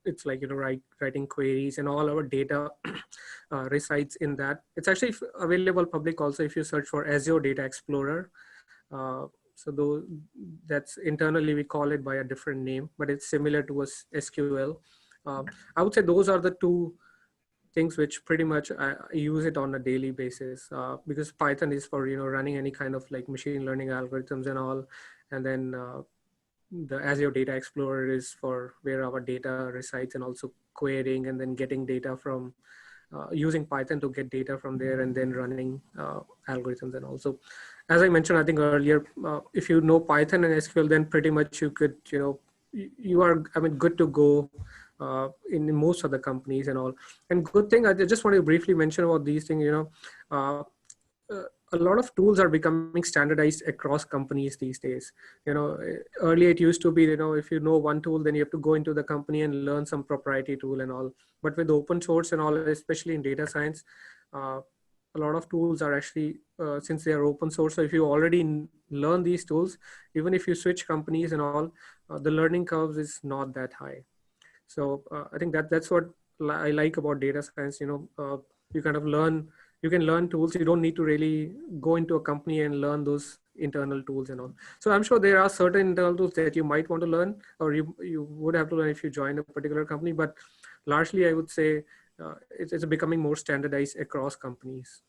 It's like, writing queries, and all our data resides in that. It's actually available public also if you search for Azure Data Explorer. Uh, so though that's internally we call it by a different name, but it's similar to SQL. I would say those are the two things which pretty much I use it on a daily basis, because Python is for running any kind of like machine learning algorithms and all, and then the Azure Data Explorer is for where our data resides, and also querying and then getting data from using Python to get data from there, and then running algorithms. And also, as I mentioned, I think earlier, if you know Python and SQL, then pretty much you could, you are, I mean, good to go in most of the companies and all. And good thing, I just want to briefly mention about these things, uh, a lot of tools are becoming standardized across companies these days. Earlier it used to be, if you know one tool, then you have to go into the company and learn some proprietary tool and all. But with open source and all, especially in data science, uh, a lot of tools are actually, since they are open source, so if you already learn these tools, even if you switch companies and all, the learning curves is not that high. So I think that's what I like about data science. You kind of learn, you can learn tools. You don't need to really go into a company and learn those internal tools and all. So I'm sure there are certain internal tools that you might want to learn, or you would have to learn if you join a particular company. But largely, I would say it's becoming more standardized across companies.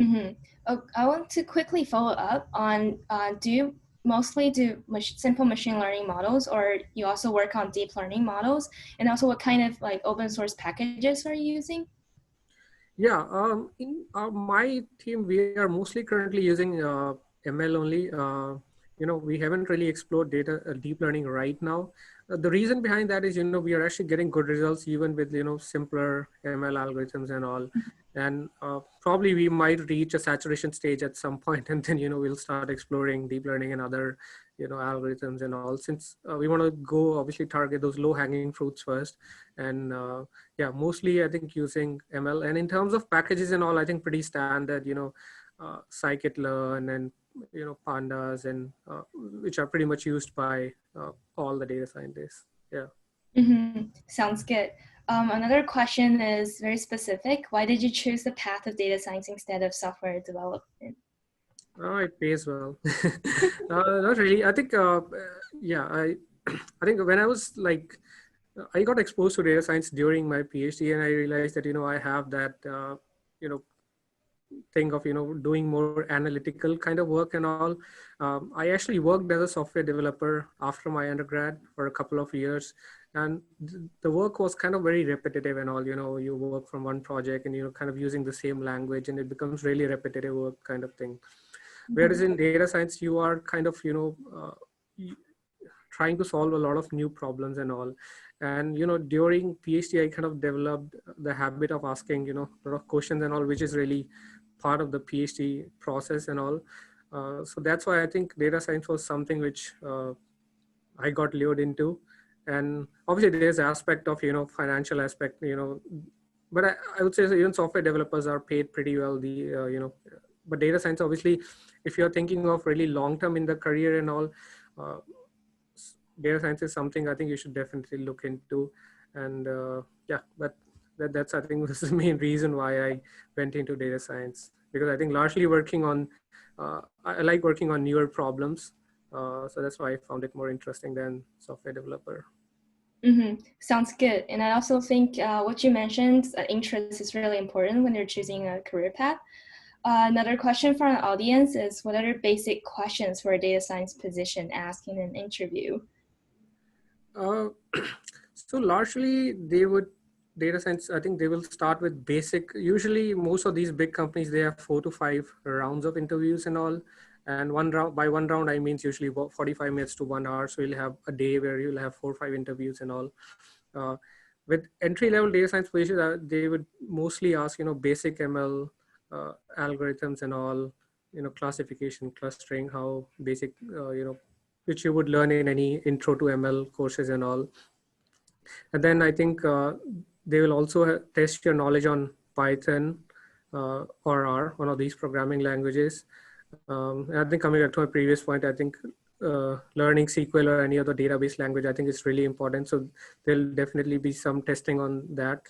Mm-hmm. I want to quickly follow up on, do you mostly do simple machine learning models, or you also work on deep learning models? And also, what kind of like open source packages are you using? Yeah, in my team, we are mostly currently using ML only. We haven't really explored data deep learning right now. The reason behind that is, we are actually getting good results even with, simpler ML algorithms and all. And probably we might reach a saturation stage at some point, and then, we'll start exploring deep learning and other, algorithms and all. Since we want to go, obviously, target those low hanging fruits first. And yeah, mostly I think using ML. And in terms of packages and all, I think pretty standard, scikit-learn and, pandas, and which are pretty much used by all the data scientists. Yeah. Mm-hmm. Sounds good. Another question is very specific. Why did you choose the path of data science instead of software development? Oh, it pays well. Not really. I think, yeah, I think when I was like, I got exposed to data science during my PhD, and I realized that, I have that, you know, thing of, doing more analytical kind of work and all. I actually worked as a software developer after my undergrad for a couple of years, and the work was kind of very repetitive and all. You work from one project and, kind of using the same language, and it becomes really repetitive work kind of thing. Whereas in data science, you are kind of, trying to solve a lot of new problems and all. And, during PhD, I kind of developed the habit of asking, a lot of questions and all, which is really part of the PhD process and all. So that's why I think data science was something which I got lured into. And obviously there's aspect of, financial aspect, but I would say even software developers are paid pretty well. But data science, obviously, if you're thinking of really long-term in the career and all, uh, data science is something I think you should definitely look into. And yeah, but that's, I think, this is the main reason why I went into data science, because I think largely working on, I like working on newer problems. So that's why I found it more interesting than software developer. Mm-hmm. Sounds good. And I also think what you mentioned, interest is really important when you're choosing a career path. Another question from the audience is, what are the basic questions for a data science position asked in an interview? Uh, so largely data science, I think they will start with basic. Usually most of these big companies, they have 4 to 5 rounds of interviews and all. And by one round, I means usually about 45 minutes to 1 hour. So you'll have a day where you'll have 4 or 5 interviews and all. With entry level data science positions, they would mostly ask, basic ML algorithms and all, classification, clustering, how basic, which you would learn in any intro to ML courses and all. And then I think they will also test your knowledge on Python or R, one of these programming languages. And I think coming back to my previous point, I think learning SQL or any other database language, I think is really important. So there'll definitely be some testing on that.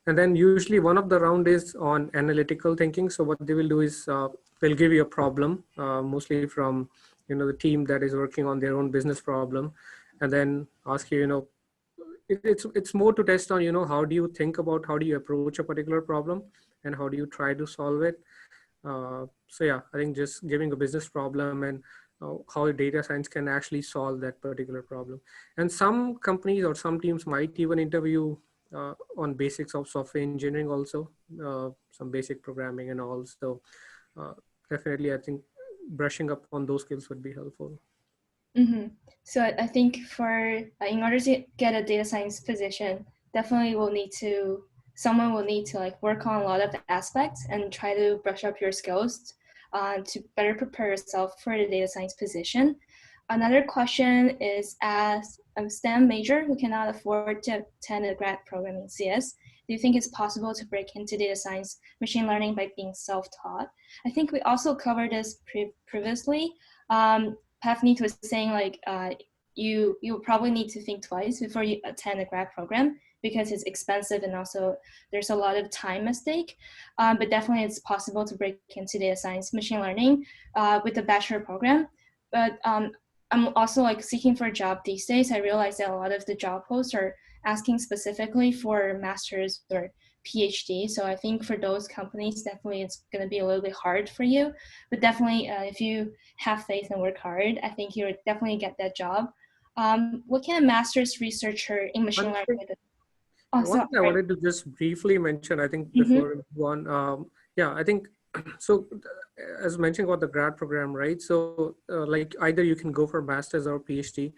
And then usually one of the round is on analytical thinking. So what they will do is they'll give you a problem, mostly from the team that is working on their own business problem, and then ask you, it's more to test on, how do you think about, how do you approach a particular problem, and how do you try to solve it. So yeah, I think just giving a business problem and how data science can actually solve that particular problem. And some companies or some teams might even interview on basics of software engineering also, some basic programming and all. So definitely, I think brushing up on those skills would be helpful. Mm-hmm. So I think for in order to get a data science position, definitely someone will need to like work on a lot of aspects and try to brush up your skills to better prepare yourself for the data science position. Another question is, as a STEM major who cannot afford to attend a grad program in CS, do you think it's possible to break into data science machine learning by being self-taught? I think we also covered this previously. Pavneeet was saying like you probably need to think twice before you attend a grad program because it's expensive and also there's a lot of time at stake. But definitely it's possible to break into data science machine learning with a bachelor program. But I'm also like seeking for a job these days. I realize that a lot of the job posts are asking specifically for masters or PhD. So I think for those companies, definitely it's going to be a little bit hard for you. But definitely, if you have faith and work hard, I think you'll definitely get that job. What can a master's researcher in machine learning do? Oh, One thing I sorry. wanted to just briefly mention, I think Mm-hmm. before we move on, yeah, I think so. As mentioned about the grad program, right? So, like either you can go for master's or PhD.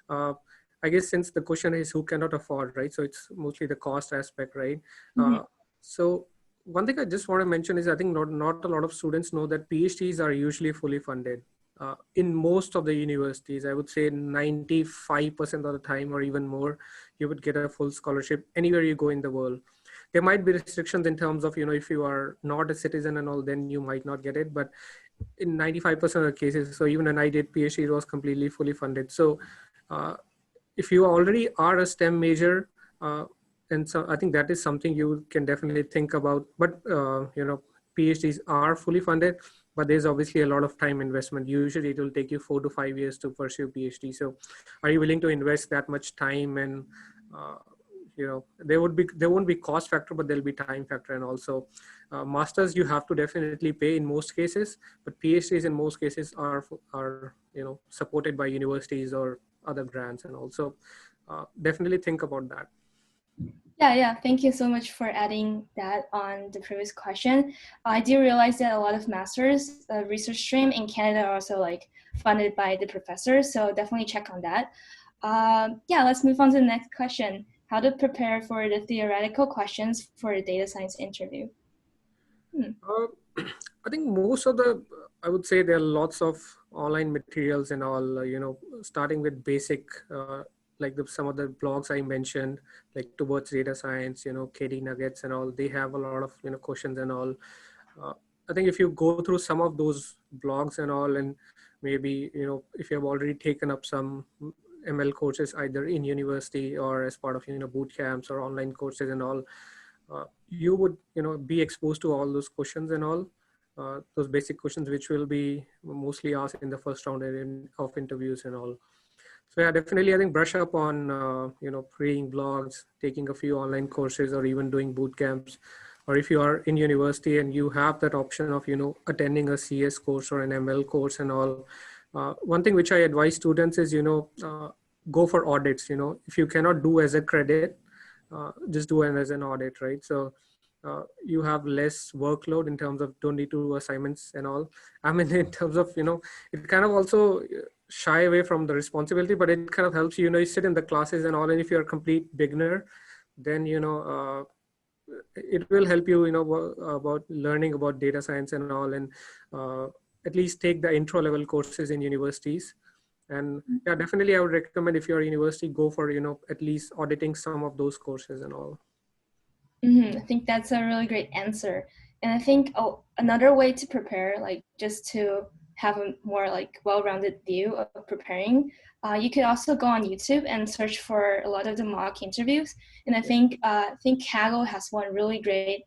Uh, I guess since the question is who cannot afford, right? So it's mostly the cost aspect, right? Mm-hmm. So one thing I just want to mention is I think not a lot of students know that PhDs are usually fully funded. In most of the universities, I would say 95% of the time or even more, you would get a full scholarship anywhere you go in the world. There might be restrictions in terms of, if you are not a citizen and all, then you might not get it. But in 95% of the cases, so even when I did PhD, it was completely fully funded. So uh, if you already are a STEM major, and so I think that is something you can definitely think about. But PhDs are fully funded, but there's obviously a lot of time investment. Usually, it will take you 4 to 5 years to pursue PhD. So, are you willing to invest that much time? And there won't be cost factor, but there'll be time factor, and also masters you have to definitely pay in most cases, but PhDs in most cases are supported by universities or other grants, and also definitely think about that. Yeah. Thank you so much for adding that on the previous question. I do realize that a lot of masters research stream in Canada are also like funded by the professors, so definitely check on that. Yeah, let's move on to the next question. How to prepare for the theoretical questions for a data science interview? I think most of I would say there are lots of online materials and all, starting with basic, like some of the blogs I mentioned, like Towards Data Science, KD Nuggets and all, they have a lot of, questions and all. Uh, I think if you go through some of those blogs and all, and maybe, if you have already taken up some ML courses, either in university or as part of, boot camps or online courses and all, you would, be exposed to all those questions and all. Those basic questions which will be mostly asked in the first round of interviews and all. So yeah, definitely I think brush up on reading blogs, taking a few online courses, or even doing boot camps. Or if you are in university and you have that option of attending a CS course or an ML course and all, one thing which I advise students is go for audits. If you cannot do as a credit, just do it as an audit, right? So you have less workload in terms of don't need to do assignments and all. I mean, in terms of, it kind of also shy away from the responsibility, but it kind of helps you, you sit in the classes and all. And if you're a complete beginner, then, it will help you, about learning about data science and all, and at least take the intro level courses in universities. And yeah, definitely I would recommend, if you're a university, go for, at least auditing some of those courses and all. I think that's a really great answer. And I think another way to prepare, like just to have a more like well-rounded view of preparing, you could also go on YouTube and search for a lot of the mock interviews. And I think Kaggle has one really great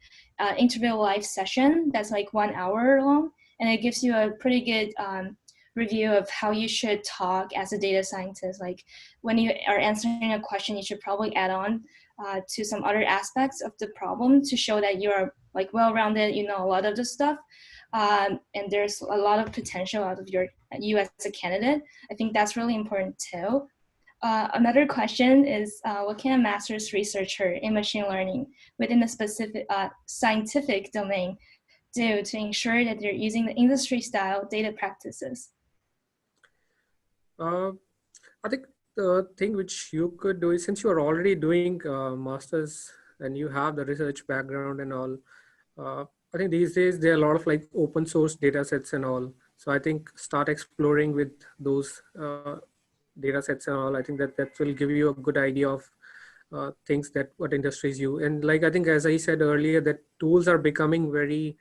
interview live session that's like 1 hour long, and it gives you a pretty good review of how you should talk as a data scientist. Like when you are answering a question, you should probably add on to some other aspects of the problem to show that you're like well-rounded, you know a lot of the stuff, and there's a lot of potential out of you as a candidate. I think that's really important too. Another question is, what can a master's researcher in machine learning within a specific scientific domain do to ensure that they're using the industry-style data practices? I think the thing which you could do is, since you are already doing masters and you have the research background and all, I think these days there are a lot of like open source data sets and all. So I think start exploring with those data sets and all. I think that will give you a good idea of things that what industries use. And like, I think, as I said earlier, that tools are becoming very,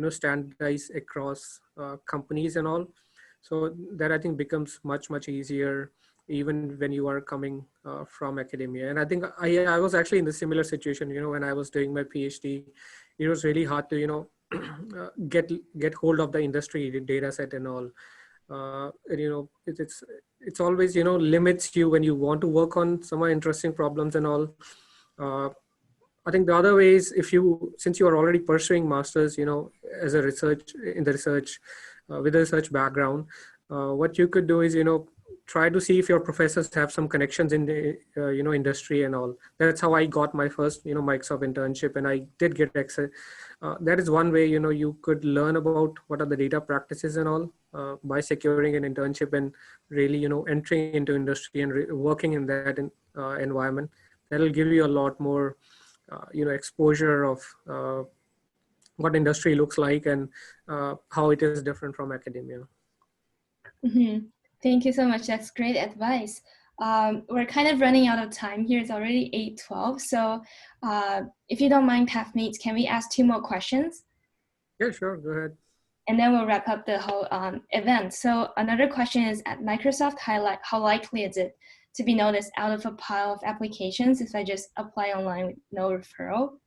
standardized across companies and all. So that, I think, becomes much easier even when you are coming from academia. And I think I was actually in the similar situation, when I was doing my PhD. It was really hard to, get hold of the industry data set and all. And, it's always, limits you when you want to work on some interesting problems and all. Uh, I think the other way is, since you are already pursuing masters, as a research in the research, with a research background, what you could do is, try to see if your professors have some connections in the, industry and all. That's how I got my first, Microsoft internship, and I did get access. That is one way, you could learn about what are the data practices and all, by securing an internship and really, entering into industry and working in that environment. That'll give you a lot more exposure of what industry looks like and how it is different from academia. Mm-hmm. Thank you so much. That's great advice. We're kind of running out of time here. It's already 8:12. So if you don't mind, Pavneeet, can we ask 2 more questions? Yeah, sure. Go ahead. And then we'll wrap up the whole event. So another question is, at Microsoft, how likely is it to be noticed out of a pile of applications if I just apply online with no referral?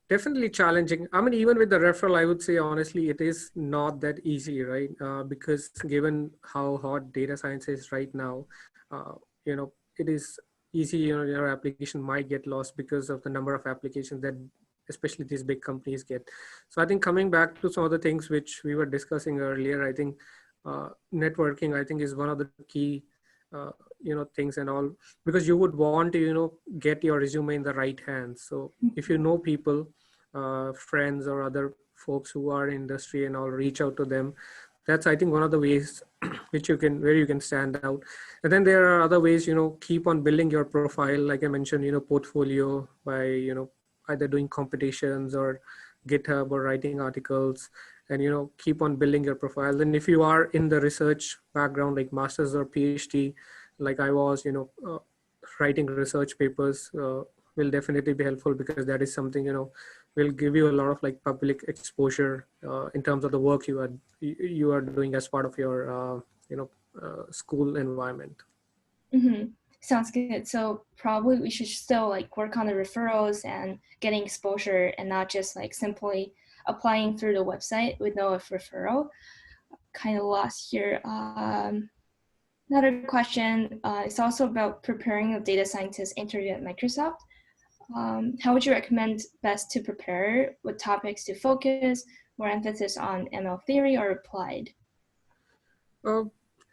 Definitely challenging. I mean, even with the referral, I would say, honestly, it is not that easy, right? Because given how hot data science is right now, it is easy, your application might get lost because of the number of applications that especially these big companies get. So I think, coming back to some of the things which we were discussing earlier, I think networking, I think, is one of the key things and all, because you would want to, get your resume in the right hands. So if you know people, friends or other folks who are in industry and all, reach out to them. That's, I think, one of the ways where you can stand out. And then there are other ways, keep on building your profile. Like I mentioned, portfolio by, either doing competitions or GitHub or writing articles, and, keep on building your profile. And if you are in the research background, like master's or PhD, like I was, writing research papers will definitely be helpful, because that is something, will give you a lot of like public exposure in terms of the work you are doing as part of your, school environment. Mm-hmm. Sounds good. So probably we should still like work on the referrals and getting exposure, and not just like simply applying through the website with no referral. Kind of lost here. Another question is also about preparing a data scientist interview at Microsoft. How would you recommend best to prepare? What topics to focus? More emphasis on ML theory or applied? Uh,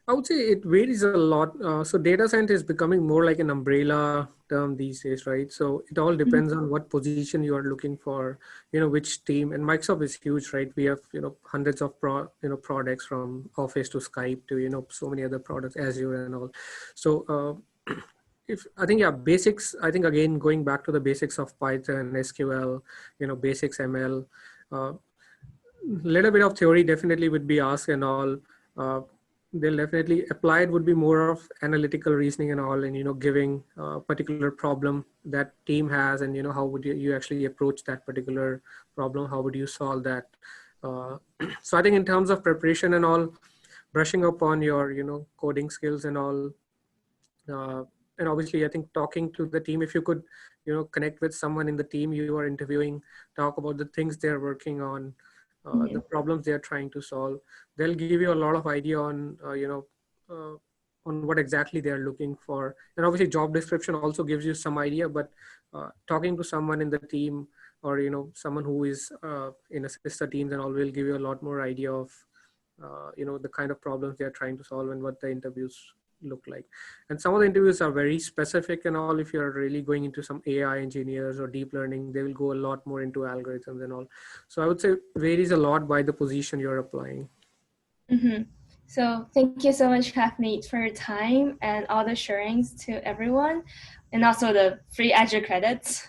I would say it varies a lot. So data science is becoming more like an umbrella term these days, right? So it all depends on what position you are looking for, which team. And Microsoft is huge, right? We have, hundreds of products, from Office to Skype to, so many other products, Azure and all. So if I think, yeah, basics, I think again, going back to the basics of Python, SQL, basics ML, little bit of theory definitely would be asked and all. Uh, they'll definitely applied would be more of analytical reasoning and all, and giving a particular problem that team has, and how would you actually approach that particular problem, how would you solve that. So I think in terms of preparation and all, brushing up on your coding skills and all, uh, and obviously I think talking to the team, if you could connect with someone in the team you are interviewing, talk about the things they're working on, the problems they're trying to solve. They'll give you a lot of idea on on what exactly they're looking for. And obviously job description also gives you some idea, but talking to someone in the team, or someone who is in a sister teams and all, will give you a lot more idea of the kind of problems they're trying to solve and what the interviews look like. And some of the interviews are very specific and all. If you're really going into some AI engineers or deep learning, they will go a lot more into algorithms and all. So I would say varies a lot by the position you're applying. Mm-hmm. So thank you so much, Pavneeet, for your time and all the sharings to everyone, and also the free Azure credits.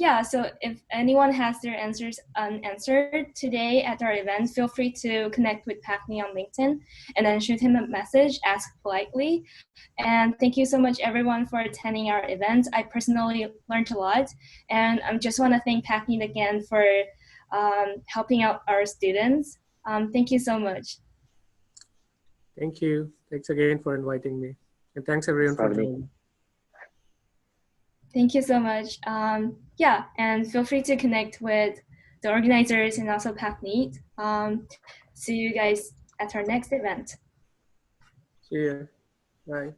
Yeah, so if anyone has their answers unanswered today at our event, feel free to connect with Pavneet on LinkedIn and then shoot him a message, ask politely. And thank you so much, everyone, for attending our event. I personally learned a lot, and I just want to thank Pavneet again for helping out our students. Thank you so much. Thank you. Thanks again for inviting me. And thanks everyone for Pavneeet. joining. Thank you so much. Yeah, and feel free to connect with the organizers and also Pavneet. See you guys at our next event. See ya. Bye.